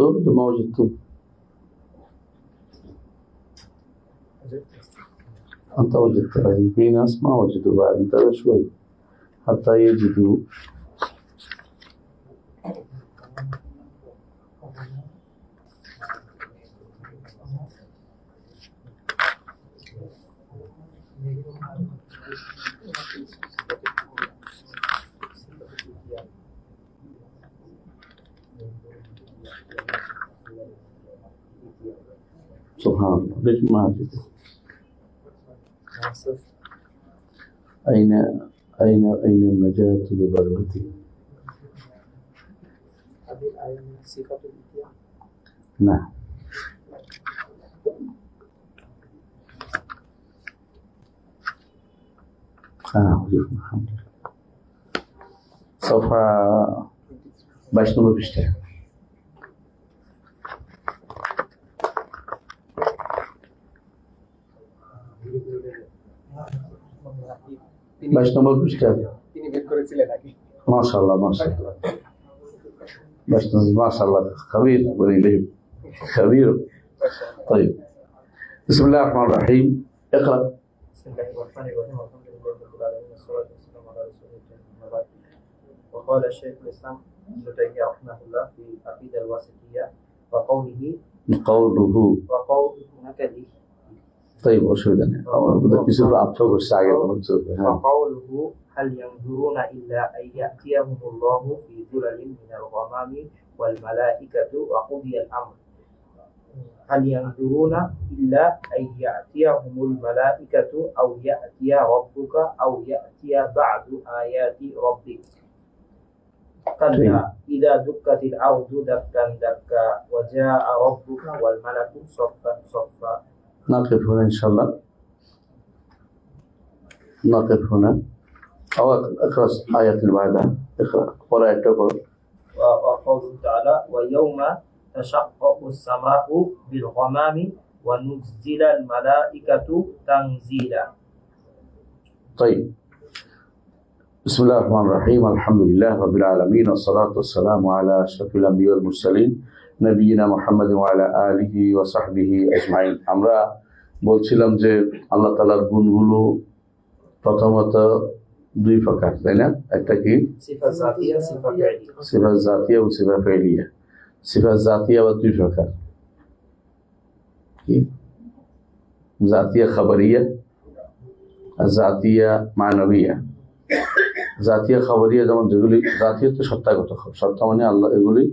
لما وجدتم أنت وجدت، في ناس ما وجدوا بعد، انتظر شوي حتى يجدوا. سبحان الله، ليش ما أجد؟ أين النجاة ببركتي؟ نعم. الحمد لله. سوف 22 নম্বর পৃষ্ঠা। মাশাআল্লাহ মাশাআল্লাহ মাশাআল্লাহ خبير وليه خبير. طيب بسم الله الرحمن الرحيم. اقرأ. بسم الله الرحمن الرحيم. الحمد لله رب العالمين والصلاة والسلام على رسول الله. وقال الشيخ الإسلام ابن تيمية رحمه الله في العقيدة الواسطية وقوله نكدي. طيب أشهد أن بدك يصير أبطال الساعة. وقوله هل ينظرون إلا أن يأتيهم الله في ظلل من الغمام والملائكة وقضي الأمر. هل ينظرون إلا أن يأتيهم الملائكة أو يأتي ربك أو يأتي بعض آيات ربك. كلا إذا دكت الأرض دكا دكا وجاء ربك والملك صفا صفا. نقف هنا إن شاء الله، نقف هنا. أو أقرأ آية اللي بعدها. اقرأ قرأت. وقوله تعالى ويوم تشقق السماء بالغمام ونزل الملائكة تنزيلا. طيب بسم الله الرحمن الرحيم. الحمد لله رب العالمين والصلاة والسلام على أشرف الأنبياء والمرسلين নবীনা মুহাম্মদ ওয়া আলা আলিহি ওয়া সাহবিহি আজমাইন। আমরা বলছিলাম যে আল্লাহ তাআলার গুণগুলো প্রথমত দুই প্রকার, তাই না? একটা কি সিফাত জাতিয়া, সিফাত ফাইলিয়া। সিফাত জাতিয়া ও সিফাত ফাইলিয়া। সিফাত জাতিয়া আবার দুই প্রকার, কি? জাতিয়া খাবারিয়া আর জাতিয়া মানবিয়া। জাতিয়া খাবারিয়া যেমন যেগুলি জাতীয় তো সত্তাগত, সত্তা মানে আল্লাহ, এগুলি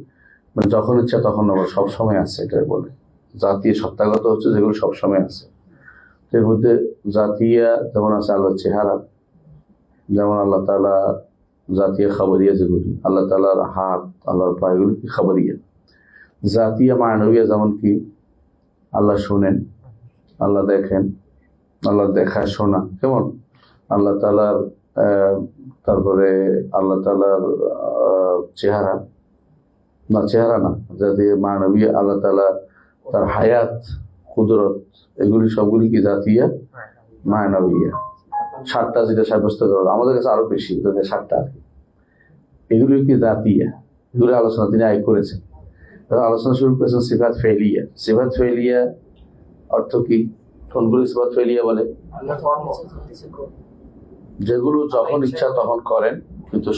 মানে যখন ইচ্ছা তখন আবার সবসময় আছে, এটাই বলে। জাতীয় সত্তাগত হচ্ছে যেগুলো সবসময় আছে। এর মধ্যে জাতিয়া যেমন আছে আল্লাহর চেহারা, যেমন আল্লাহ তাআলা জাতীয় খাবারিয়া যেগুলি, আল্লাহ তাআলার হাত, আল্লাহর পা, এগুলি কি খাবারিয়া। জাতীয় মানবিয়া যেমন কি আল্লাহ শোনেন, আল্লাহ দেখেন, আল্লাহ দেখা শোনা, কেমন আল্লাহ তাআলার তারপরে আল্লাহ তাআলার চেহারা না, চেহারা না, যাতে মানবী আল্লাহ তাআলা তার হায়াত, কুদরত, এগুলি সবগুলি কি জাতিয়া মানবিয়া। 7টা যেটা সাব্যস্ত করা, আমাদের কাছে আরো বেশি, 7টা আর কি। এগুলি কি জাতিয়া, এগুলি আলোচনা তিনি আগে করেছেন। আলোচনা শুরু করেছেন সিফাত ফেলিয়া। সিফাত ফেলিয়া অর্থ কি? কোনগুলি সিফাত ফেলিয়া বলে? যেগুলো যখন ইচ্ছা তখন করেন, কিন্তু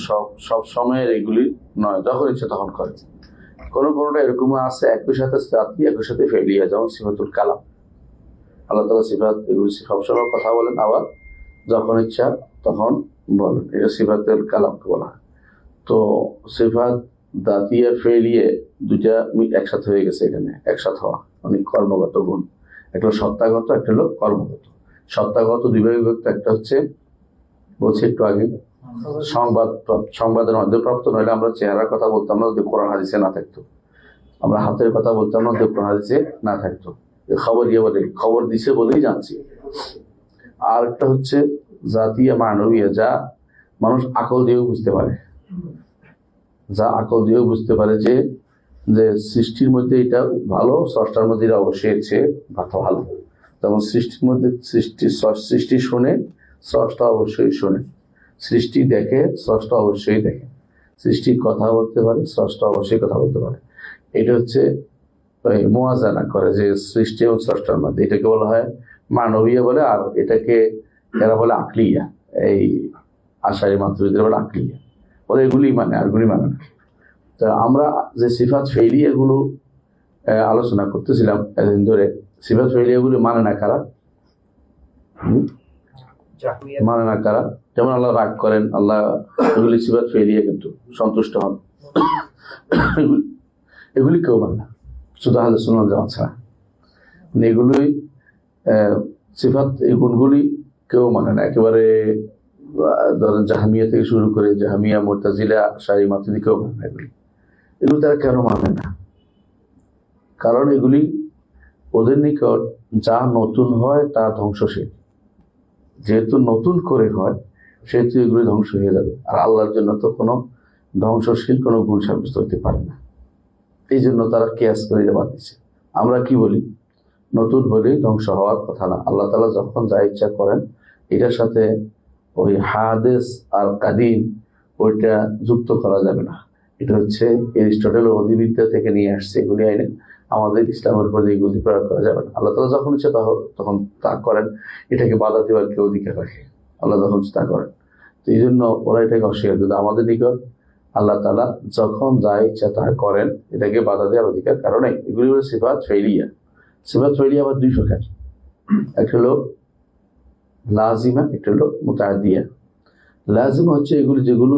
সব সময়ের এগুলি নয়, যখন ইচ্ছা তখন করেন। কোনটা এরকম আছে একই সাথে জাতি একই সাথে ফেলিয়া, যেমন সিফাতুল কালাম। আল্লাহ তাআলা সিফাত, এগুলি সবসময় কথা বলেন, আবার যখন ইচ্ছা তখন বলেন, এটা সিফাতুল কালামকে বলা হয়। তো সিফাত দাতিয়া ফেলিয়ে দুইটা একসাথে হয়ে গেছে এখানে, একসাথে হওয়া মানে কর্মগত গুণ। একটা হলো সত্তাগত, একটা হলো কর্মগত। সত্তাগত দুই ভাগে বিভক্ত। একটা হচ্ছে বলছি একটু আগে সংবাদের মাধ্যমে প্রাপ্ত, নইলে আমরা চেহারার কথা বলতাম না যদি কোরআন হাদিসে না থাকতো, আমরা হাতের কথা বলতাম না যদি কোরআন হাদিসে না থাকতো। খবর দিয়ে বলে, খবর দিছে বলেই জানছি। আর একটা হচ্ছে জাতিয়া মানবিয়া, যা মানুষ আকল দিয়েও বুঝতে পারে, যা আকল দিয়েও বুঝতে পারে যে সৃষ্টির মধ্যে এটা ভালো, স্রষ্টার মধ্যে এটা অবশ্যই চেয়ে ভালো। যেমন সৃষ্টির মধ্যে সৃষ্টি শুনে, স্রষ্টা অবশ্যই শুনে। সৃষ্টি দেখে, স্রষ্টা অবশ্যই দেখে। সৃষ্টি কথা বলতে পারে, স্রষ্টা অবশ্যই কথা বলতে পারে। এটা হচ্ছে ওই মোয়াজানা করে, যে সৃষ্টি এবং স্রষ্টার মধ্যে, এটাকে বলা হয় মানবীয় বলে। আর এটাকে এরা বলে আকলিয়া, এই আশারি মাতুরিদের বলে আকলিয়া, ওরা এগুলি মানে, আর এগুলি মানে না। তো আমরা যে সিফাত ফেইলিয়া গুলো আলোচনা করতেছিলাম এতদিন ধরে, সিফাত ফেইলিয়া গুলো মানে না কারা? মানে না কারা? যেমন আল্লাহ রাগ করেন, আল্লাহ, এগুলি সিফাত ফেইলিয়া, কিন্তু সন্তুষ্ট হন, এগুলি কেউ মানে না, শুধু আহলে সুন্নাত জামাত ছাড়া। এগুলোই সিফাত, এই গুণগুলি কেউ মানে না। একেবারে ধরেন জাহামিয়া থেকে শুরু করে, জাহামিয়া, মুরতাজিলা, আশারি মাতুরিদি কেউ মানে না। এগুলো তারা কেন মানে না? কারণ এগুলি ওদের নিকট যা নতুন হয় তা ধ্বংসশীল। যেহেতু নতুন করে হয়, সেহেতু এগুলি ধ্বংস হয়ে যাবে। আর আল্লাহর জন্য তো কোনো ধ্বংসশীল কোনো গুণ সাব্যস্ত হতে পারে না। এই জন্য তারা কিয়াস করে বাদ দিচ্ছে। আমরা কি বলি? নতুন হলেই ধ্বংস হওয়ার কথা না। আল্লাহ তাআলা যখন যা ইচ্ছা করেন, এটার সাথে ওই হাদেস আর কাদিম ওইটা যুক্ত করা যাবে না। এটা হচ্ছে এরিস্টটল অধিবিদ্যা থেকে নিয়ে আসছে, এগুলি আইনে আমাদের ইসলামের উপর এগুলি প্রয়োগ করা যাবে না। আল্লাহ তাআলা যখন ইচ্ছা তখন তা করেন, এটাকে বাধা দেওয়ার কেউ অধিকার রাখে, আল্লাহ যখন তা করেন। তো এই জন্য ওরা এটাকে অস্বীকার করে। আমাদের নিকট আল্লাহ তাআলা যখন যা ইচ্ছা তা করেন, এটাকে বাধা দেওয়ার অধিকার কারণ নেই। এগুলি হলো সিফাত ফেইলিয়া। সিফাত ফেইলিয়া আবার দুই প্রকার, একটা হলো লাজিমা, একটা হলো মুতাআদ্দিয়া। লাজিমা হচ্ছে এগুলি যেগুলো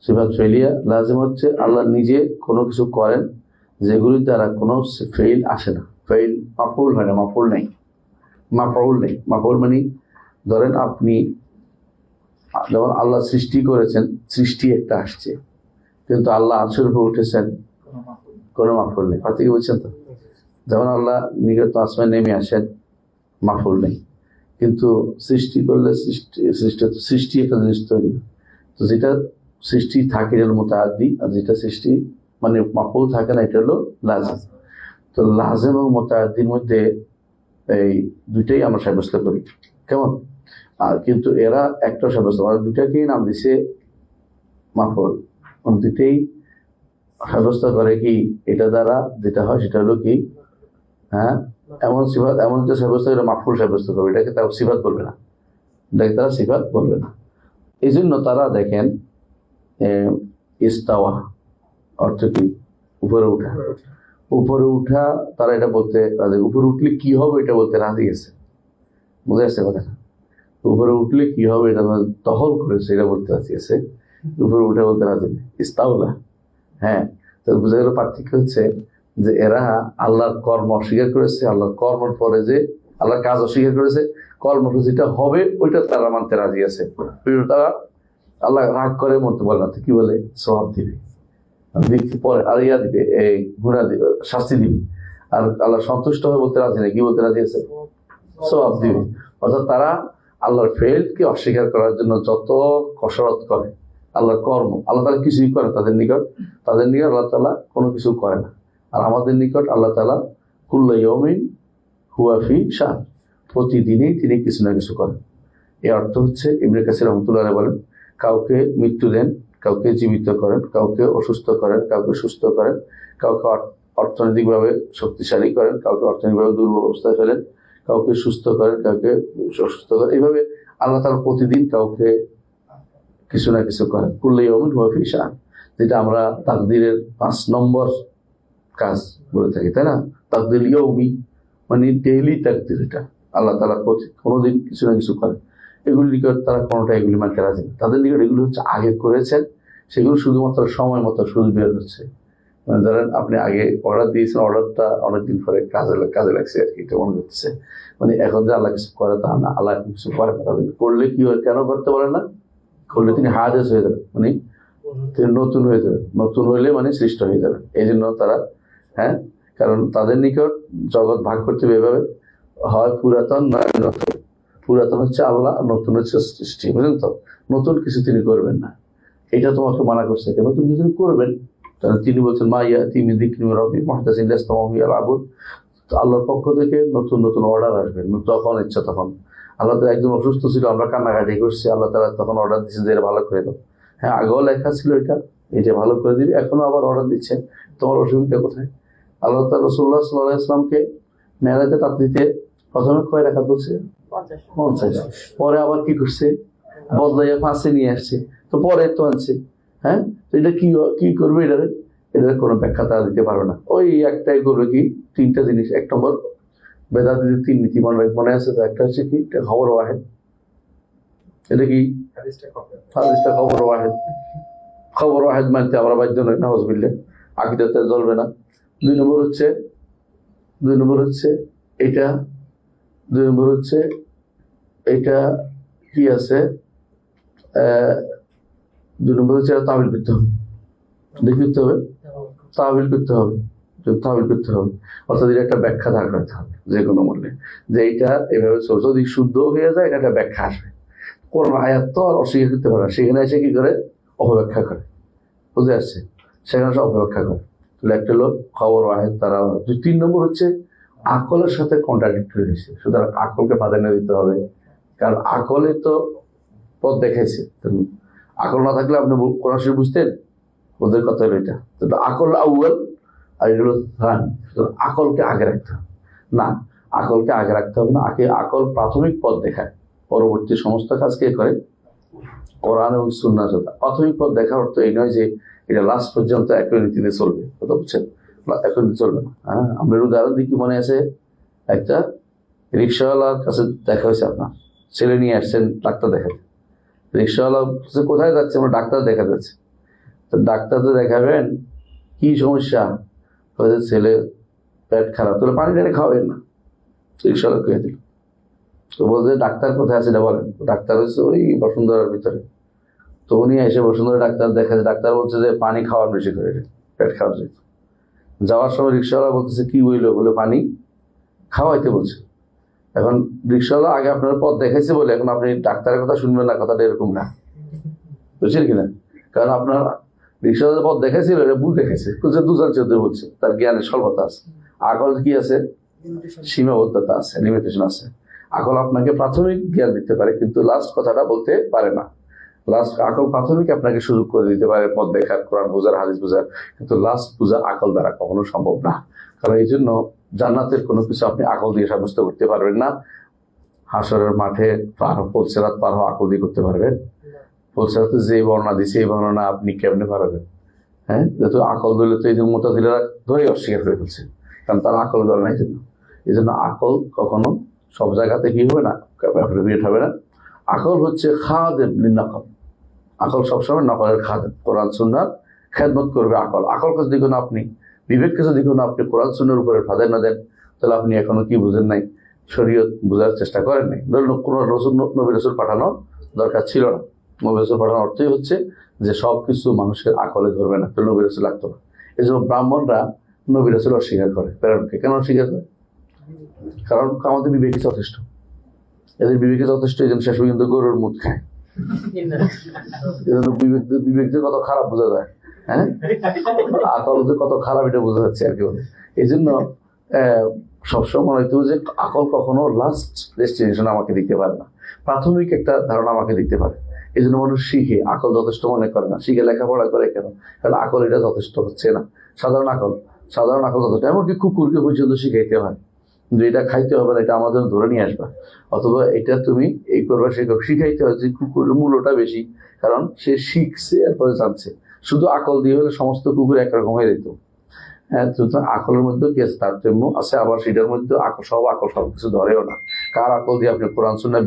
সিফাত ফেইলিয়া। লাজিম হচ্ছে আল্লাহ নিজে কোনো কিছু করেন যেগুলির দ্বারা কোনো ফেইল আসে না, ফেইল মাফউল হয় না, মাফউল নেই, মাফউল নেই। মাফউল মানে ধরেন আপনি যেমন আল্লাহ সৃষ্টি করেছেন, সৃষ্টি একটা আসছে, কিন্তু আল্লাহ আরশের উপর উঠেছেন, কোনো মাফউল নেই। কথা কি বলছেন? তো যেমন আল্লাহ নিগত আসমানে নেমে আসেন, মাফউল নেই। কিন্তু সৃষ্টি করলে সৃষ্টি একটা জিনিস তৈরি, তো যেটা সৃষ্টি থাকে এটা হলো মুতাআদ্দি, আর যেটা সৃষ্টি মানে মাফউল থাকে না, এটা হলো লাজিম। তো লাজিম এবং মুতাআদ্দির মধ্যে এই দুইটাই আমরা সাব্যস্ত করি, কেমন? আর কিন্তু এরা একটা সাব্যস্ত, আর দুইটাকেই নাম দিছে মাফউল। দুইটাই সাব্যস্ত করে কি এটা দ্বারা যেটা হয় সেটা হলো কি, হ্যাঁ, এমন সিফাত, এমন যে সাব্যস্ত এটা মাফউল সাব্যস্ত করবে, এটাকে তারা সিফাত বলবে না, এটাকে তারা সিফাত বলবে না। এই জন্য তারা দেখেন ইস্তাওয়া অর্থ কি? উপরে উঠা। উপরে উঠা তারা এটা বলতে রাজি। উপরে উঠলে কি হবে এটা বলতে রাজি আছে, বুঝে আসছে কথাটা? উপরে উঠলে কি হবে এটা দখল করেছে এটা বলতে রাজি আছে, উপরে উঠে বলতে রাজি নেই। ইস্তাওলা, হ্যাঁ। তো বুঝা গেল পার্থক্য হচ্ছে যে এরা আল্লাহর কর্ম অস্বীকার করেছে, আল্লাহর কর্মের পরে যে আল্লাহর কাজ অস্বীকার করেছে, কর্ম যেটা হবে ওইটা তারা মানতে রাজি আছে। তারা আল্লাহ রাগ করে মনতে বলে না, কি বলে? সওয়াব দিবে, দেখতে পরে আর ইয়া দিবে, এই গুনাহ দিবে, শাস্তি দিবে। আর আল্লাহ সন্তুষ্ট হয়ে বলতে রাজি নেই, কি বলতে রাজি আছে? সওয়াব দিবে। অর্থাৎ তারা আল্লাহর ফেলকে অস্বীকার করার জন্য যত কসরত করে, আল্লাহর কর্ম, আল্লাহ তাআলা কিছুই করে তাদের নিকট আল্লাহ তাআলা কোনো কিছু করে না। আর আমাদের নিকট আল্লাহ তাআলা কুল্লু ইয়াউমিন হুয়া ফি শান, প্রতিদিনই তিনি কিছু না কিছু করেন। এর অর্থ হচ্ছে ইবনে কাসির রাহমাতুল্লাহ আলাইহি বলেন, কাউকে মৃত্যু দেন, কাউকে জীবিত করেন, কাউকে অসুস্থ করেন, কাউকে সুস্থ করেন, কাউকে অর্থনৈতিকভাবে শক্তিশালী করেন, কাউকে অর্থনৈতিকভাবে দুর্বল অবস্থায় ফেলেন, কাউকে সুস্থ করেন, কাউকে অসুস্থ করেন। এইভাবে আল্লাহ তাআলা প্রতিদিন কাউকে কিছু না কিছু করেন। কুল্লু ইয়াউমিন হুয়া ফি শান, যেটা আমরা তাকদীরের 5 নম্বর কাজ বলে থাকি, তাই না? তাকদীর ইয়াউমি মানে ডেইলি তাকদীর। এটা আল্লাহ তাআলা কোনোদিন কিছু না কিছু করেন। এগুলি নিকট তারা কোনোটা এগুলি মানতে রাজি না। তাদের নিকট এগুলো হচ্ছে আগে করেছেন, সেগুলো শুধুমাত্র সময় মতো শুধু বের হচ্ছে। মানে ধরেন আপনি আগে অর্ডার দিয়েছেন, অর্ডারটা অনেকদিন পরে কাজে লাগছে আর কি, এটা মনে করতেছে। মানে এখন যে আল্লাহ কিছু করে তা না, আল্লাহ কিছু করে না। করলে কি হয়, কেন করতে পারে না? করলে তিনি হাদেস হয়ে যাবেন, মানে তিনি নতুন হয়ে যাবেন। নতুন হইলে মানে সৃষ্ট হয়ে যাবেন। এই জন্য তারা, হ্যাঁ, কারণ তাদের নিকট জগৎ ভাগ করতে হবে এভাবে, হয় পুরাতন নয় নতুন। পুরাতন হচ্ছে আল্লাহ, নতুন হচ্ছে সৃষ্টি, বুঝলেন তো? নতুন কিছু তিনি করবেন না, এটা তোমাকে মানা করছে। নতুন কিছু তিনি করবেন, তিনি বলছেন মা ইয়াতি মিন যিকরি রাব্বি মুহদাসিন লাস্তা মাহুল আবুদ। তো আল্লাহর পক্ষ থেকে নতুন নতুন অর্ডার আসবে, যখন ইচ্ছা তখন। আল্লাহ তাআলা একজন অসুস্থ ছিল, আমরা কান্নাকাটি করছি, আল্লাহ তাআলা তখন অর্ডার দিয়েছে যে এটা ভালো করে দাও। হ্যাঁ, আগেও লেখা ছিল এটা, এই যে ভালো করে দিবি, এখনো আবার অর্ডার দিচ্ছে, তোমার অসুবিধা কোথায়? আল্লাহ তাআলা রাসূলুল্লাহ সাল্লাল্লাহু আলাইহি ওয়াসাল্লামকে মেরাজের রাত্রিতে প্রথমে কয় রাকাত বলছে? 50। পরে আবার কি করছে? বদলাইয়া 5-এ নিয়ে আসছে। তো পরে তো আনছে, হ্যাঁ? তো এটা কি করবে? এটার কোনো ব্যাখ্যা তারা দিতে পারবে না। ওই একটাই করবে কি, 3টা জিনিস। 1 নম্বর, বেদাতীদের 3 নীতি মনে আছে তো? একটা হচ্ছে কি, খবর ওয়াহিদ। এটা কি? হাদিসটা খবর ওয়াহিদ। খবর ওয়াহিদ মানতে আমরা বাধ্য নই, নাউজুবিল্লাহ, আকীদাতে জ্বলবে না। 2 নম্বর হচ্ছে এটা 2 নম্বর হচ্ছে এটা কি আছে, 2 নম্বর হচ্ছে তাবিল করতে হবে, তাবিল করতে হবে, অর্থাৎ এটা একটা ব্যাখ্যা দাঁড় করাতে হবে যে কোনো মূল্যে, যে এইটা এভাবে চলছে। যদি শুদ্ধ হয়ে যায়, এটা একটা ব্যাখ্যা আসবে। কোরআন আয়াত তো আর অস্বীকার করতে পারে না, সেখানে এসে কি করে? অপব্যাখ্যা করে। বুঝে আসছে? সেখানে সে অপব্যাখ্যা করে। তাহলে একটা হলো খবর ওয়াহিদ, তারা। 3 নম্বর হচ্ছে আকলের সাথে কন্ট্রাডিক্টরি হয়েছে, সুতরাং আকলকে প্রাধান্য দিতে হবে, কারণ আকলে তো পথ দেখাইছে। আকল না থাকলে আপনি কোরআন শরীফ বুঝতেন? ওদের কথা হলো এটা। আকল আউয়াল আর এগুলো থানি। আকলকে আগে রাখতে হবে না, আকলকে আগে রাখতে হবে না। আকল প্রাথমিক পথ দেখায়, পরবর্তী সমস্ত কাজ কে করে? কোরআন এবং সুন্নাহ। প্রাথমিক পথ দেখার অর্থ এই নয় যে এটা লাস্ট পর্যন্ত একই নীতিতে চলবে, কথা বুঝছেন? এখন চলবে না। হ্যাঁ, আমরা উদাহরণ দিই, কি মনে আছে? একটা রিক্সাওয়ালার কাছে দেখা হয়েছে, আপনার ছেলে নিয়ে আসছেন ডাক্তার দেখাতে। রিক্সাওয়ালা কোথায় যাচ্ছে? আমরা ডাক্তার দেখা যাচ্ছে। তো ডাক্তার তো দেখাবেন, কি সমস্যা? ছেলে পেট খারাপ, তাহলে পানি টেনে খাওয়াবেন না। রিক্সাওয়ালা কে দিল। তো বলছে ডাক্তার কোথায় আছে এটা বলেন। ডাক্তার হচ্ছে ওই বসুন্ধরার ভিতরে। তো উনি এসে বসুন্ধরা ডাক্তার দেখাচ্ছে। ডাক্তার বলছে যে পানি খাওয়ার বেশি করে, পেট খাওয়ার যেত। যাওয়ার সময় রিক্সাওয়ালা বলতেছে কি বললো? বলে পানি খাওয়াইতে বলছে। এখন রিক্সাওয়ালা আগে আপনার পথ দেখাইছে বলে এখন আপনি ডাক্তারের কথা শুনবেন না, কথাটা এরকম না, বুঝছেন কিনা? কারণ আপনার রিক্সাওয়ালা পথ দেখাইছিল, এটা ভুল দেখাইছে, দুজন চৌধুরী বলছে, তার জ্ঞানের স্বল্পতা আছে। আকল কি আছে? সীমাবদ্ধতা আছে, লিমিটেশন আছে। আকল আপনাকে প্রাথমিক জ্ঞান দিতে পারে, কিন্তু লাস্ট কথাটা বলতে পারে না। আকল প্রাথমিক আপনাকে সুযোগ করে দিতে পারে পথ দেখার, কোরআন বোঝার, হাদিস বোঝার, কিন্তু লাস্ট বোঝা আকল দ্বারা কখনো সম্ভব না। কারণ এই জন্য জান্নাতের কোনো কিছু আপনি আকল দিয়ে সাব্যস্ত করতে পারবেন না। হাসরের মাঠে পৌলসিরাত পার হওয়া আকল দিয়ে করতে পারবেন? পৌলসিরাতে যে বর্ণনা দিচ্ছে এই বর্ণনা আপনি কেমনে পারবেন? হ্যাঁ, যেহেতু আকল ধরলে তো এই যে মুতাজিলারা ধরে অস্বীকার করে ফেলছে, কারণ তারা আকল ধরে না। এই জন্য আকল কখনো সব জায়গাতে কি হবে না, অ্যাপ্রোপ্রিয়েট হবে না। আকল হচ্ছে খাদেম লিন্নাকল। আকল সবসময় নকলের খাদেম, কোরআন সুন্নাহর খেদমত করবে আকল। আকলকে যদি কোনো আপনি, বিবেককে যদি কোনো আপনি কোরআন সুন্নাহর উপরে প্রাধান্য দেন, তাহলে আপনি এখনো কি বুঝেন নাই? শরীয়ত বোঝার চেষ্টা করেন নাই। ধরুন কোনো নবী রাসূল পাঠানো দরকার ছিল না। নবী রাসূল পাঠানোর অর্থই হচ্ছে যে সব কিছু মানুষের আকলে ধরবে না, তাহলে নবী রাসূল লাগতো না। এই জন্য ব্রাহ্মণরা নবী রাসূল অস্বীকার করে। প্রেরণকে কেন অস্বীকার করে? কারণ আমাদের বিবেকে যথেষ্ট, এদের বিবেকে যথেষ্ট, এই জন্য শেষ পর্যন্ত গরুর মুখ খায়। বিবেক যে কত খারাপ বোঝা যায়, হ্যাঁ, আকল যে কত খারাপ এটা বোঝা যাচ্ছে আর কি। এই জন্য সবসময় হয়তো যে আকল কখনো লাস্ট ডেস্টিনেশন আমাকে দিতে পারে না, প্রাথমিক একটা ধারণা আমাকে দিতে পারে। এই জন্য মানুষ শিখে, আকল যথেষ্ট মনে করে না, শিখে লেখাপড়া করে কেন? কারণ আকল এটা যথেষ্ট হচ্ছে না। সাধারণ আকল যথেষ্ট, এমনকি কুকুরকে পর্যন্ত শিখাইতে হয় যে এটা খাইতে হবে না, এটা আমাদের ধরে নিয়ে আসবা, অথবা এটা তুমি এই করবা, সে শিখাইতে হয় যে কুকুরের মূল্যটা বেশি, কারণ সে শিখছে এরপরে জানছে। শুধু আকল দিয়ে হলে সমস্ত কুকুর একরকম হয়ে যেত। হ্যাঁ, সুতরাং আকলের মধ্যে কি আছে? তারতম্য আছে। আবার সেটার মধ্যে আকল সবকিছু ধরেও না। কার আকল দিয়ে আপনি কোরআন সুন্নাহ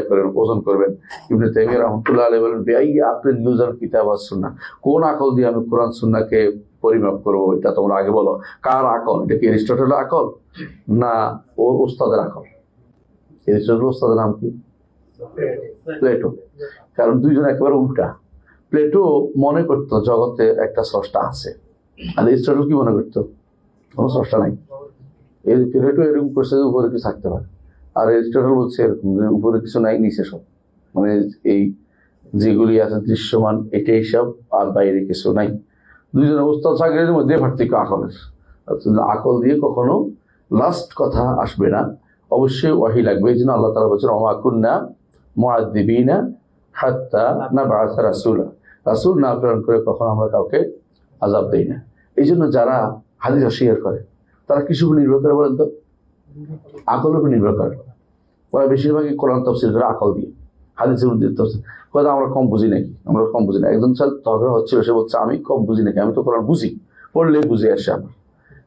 করেন, ওজন করবেন? ইবনে তাইমিয়া রাহমাতুল্লাহ আলাইহি বলেন, বেআইয়া আকলিন ইউজার কিতাব ওয়াস সুন্নাহ। কোন আকল দিয়ে আমি কোরআন সুন্নাহকে পরিমাপ করবো? এটা তোমরা আগে বলো। কার আকল? এটা কি অ্যারিস্টটলের আকল না ওর ওস্তাদের আকল? অ্যারিস্টটলের ওস্তাদের নাম কি? প্লেটো। কারণ দুইজন একেবারে উল্টা। প্লেটো মনে করতো জগতে একটা স্রষ্টা আছে, আর অ্যারিস্টটল কি মনে করতো? কোনো স্রষ্টা নাই। প্লেটো এরকম করছে যে উপরে কিছু থাকতে পারে, আর অ্যারিস্টটল বলছে এরকম যে উপরে কিছু নাই, নিচে সব, মানে এই যেগুলি আছে দৃশ্যমান এটাই সব, আর বাইরে কিছু নাই। দুইজনের উস্তাদ শাগিরদের মধ্যে পার্থক্য আকলের। আকল দিয়ে কখনো লাস্ট কথা আসবে না, অবশ্যই ওয়াহি লাগবে। এই জন্য আল্লাহ তাআলা বলছেন, ওমা কুন্না মুআযযিবিনা হাত্তা নাবআসা রাসূলা। রাসূল না প্রেরণ করে কখনো আমরা কাউকে আযাব দেই না। এই জন্য যারা হাদিস অস্বীকার করে তারা কিছু উপর নির্ভর করে বলেন তো? আকলের উপর নির্ভর করে। ওরা বেশিরভাগই কোরআন তাফসীর করে আকল দিয়ে, হাদিসের মধ্যে তাফসীর কথা আমরা কম বুঝি নাকি, আমরা কম বুঝি না। একজন সাথে ঝগড়া হচ্ছিল, সে বলছে আমি কম বুঝি নাকি, আমি তো কোরআন বুঝি, পড়লে বুঝে আসে আমার।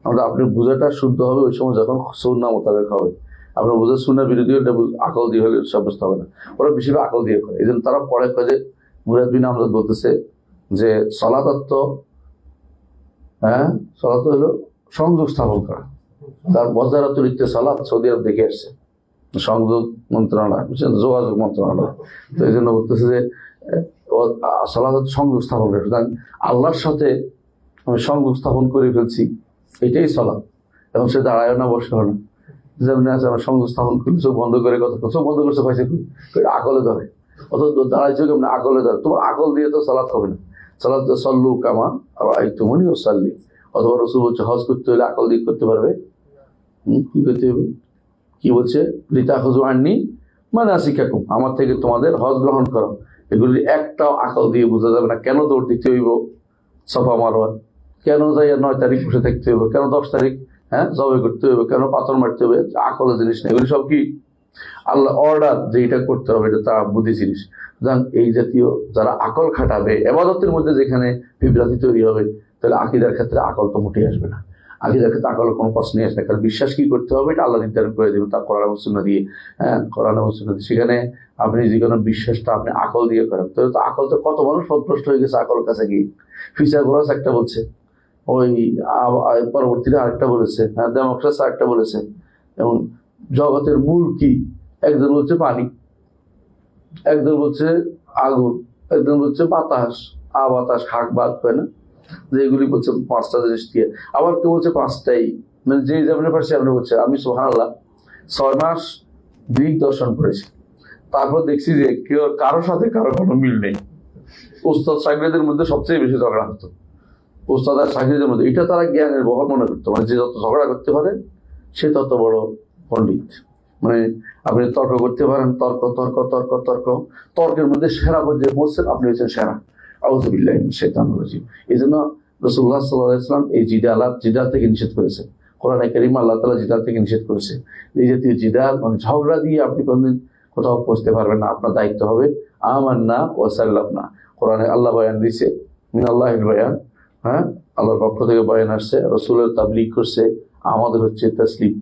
আমরা আপনি বোঝাটা শুদ্ধ হবে ওই সময় যখন সুন্নাহ মোতাবেক হবে। আপনার বোঝা সুন্নাহ বিরোধী হলে আকল দিয়ে হলে সাব্যস্ত হবে না। ওরা বেশিরভাগ আকল দিয়ে করে। এই জন্য তারা পড়ে কাজে মুরাদ বিন আহমদ বলতেছে যে সলাতত্ত্ব, হ্যাঁ সলাত হলো সংযোগ স্থাপন করা। তার বজারাতুল ইত্তিসালাত সৌদি আরব দেখে আসছে, সংযোগ মন্ত্রণালয়, বুঝছেন, যোগাযোগ মন্ত্রণালয়। তো এই জন্য বলতেছে যে সালাত সংযোগ স্থাপন করে, সুতরাং আল্লাহর সাথে আমি সংযোগ স্থাপন করে ফেলছি, এটাই সালাত। এবং সে দাঁড়ায় না, বসে না, যেমন আছে আমার সংযোগ স্থাপন করি, চোখ বন্ধ করে কথা, চোখ বন্ধ করছে পাইছে আকলে ধরে, অত দাঁড়াইছে কেমন আকলে ধরে। তোমার আকল দিয়ে তো সালাত হবে না। সালাত সল্লু কামা আর এই তুমনি ও সাল্লি। অথবা রসুল বলছে হজ করতে হলে আকল দিয়ে করতে পারবে। কি করতে হবে? কি বলছে? লিতা খুজু আননি মানে আসিকাকুম, আমার থেকে তোমাদের হজ গ্রহণ করো। এগুলি একটাও আকল দিয়ে বোঝা যাবে না। কেন দৌড় দিতে হইব সফা মারোয়া? কেন যাই 9 তারিখ বসে থাকতে হইব? কেন 10 তারিখ জবে করতে হইব? কেন পাথর মারতে হবে? আকলের জিনিস না এগুলি, সব কি আল্লাহ অর্ডার যে এটা করতে হবে, এটা তারা বুদ্ধি জিনিস। সুতরাং এই জাতীয় যারা আকল খাটাবে ইবাদতের মধ্যে, যেখানে বিভ্রান্তি তৈরি হবে, তাহলে আকীদার ক্ষেত্রে আকল তো মোটেই আসবে না। আকীদার ক্ষেত্রে আকলের কোনো প্রশ্নই আসে না। কারণ বিশ্বাস কি করতে হবে এটা আল্লাহ নির্ধারণ করে দেবেন তার কোরআন এবং সুন্নাহ দিয়ে। কোরআন এবং সুন্নাহ দিয়ে। সেখানে আপনি যে কোনো বিশ্বাসটা আপনি আকল দিয়ে করেন, তাহলে তো আকল তো কত মানুষ সন্তুষ্ট হয়ে গেছে আকলের কাছে গিয়ে। ফিসাগোরাস একটা বলছে, ওই পরবর্তীতে আরেকটা বলেছে, ডেমোক্রেসি আরেকটা বলেছে। এবং জগতের মূল কি? একজন বলছে পানি, একজন বলছে আগুন, একজন বলছে বাতাস, বাতাস হাক বাদ হয় না, যে এগুলি বলছে 5টা জিনিস দিয়ে। আবার কেউ বলছে 5টাই, মানে যে যেমন পারছে এমন বলছে। আমি সুবহানাল্লাহ 6 মাস গ্রিক দর্শন করেছি, তারপর দেখছি যে কেউ কারোর সাথে কারো কোনো মিল নেই। উস্তাদ শাগিরদের মধ্যে সবচেয়ে বেশি ঝগড়া হতো, উস্তাদ আর শাগিরদের মধ্যে। এটা তারা জ্ঞানের বহর মনে করতো, মানে যে যত ঝগড়া করতে পারে সে তত বড় পণ্ডিত। মানে আপনি তর্ক করতে পারেন, তর্ক তর্ক তর্ক তর্ক তর্কের মধ্যে সেরা পর্যায়ে পৌঁছছেন, আপনি হচ্ছেন সেরা। আউযু বিল্লাহি মিনাশ শাইতানির রাজিম। এই জন্য রাসূলুল্লাহ সাল্লাল্লাহু আলাইহি ওয়াসাল্লাম এই জিদাল থেকে নিষেধ করেছে। কোরআনে কারীমে আল্লাহ তাআলা জিদাল থেকে নিষেধ করেছে। এই জাতীয় জিদাল মানে ঝগড়া দিয়ে আপনি কোনদিন কোথাও পৌঁছতে পারবেন না। আপনার দায়িত্ব হবে আমান্না ওয়া সাল্লামনা। কোরআনে আল্লাহ বয়ান দিয়েছে, মিনাল্লাহিল বয়ান, আল্লাহর পক্ষ থেকে বয়ান আসছে, রাসূলের তাবলীগ করছে, আমাদের হচ্ছে তাসলিম।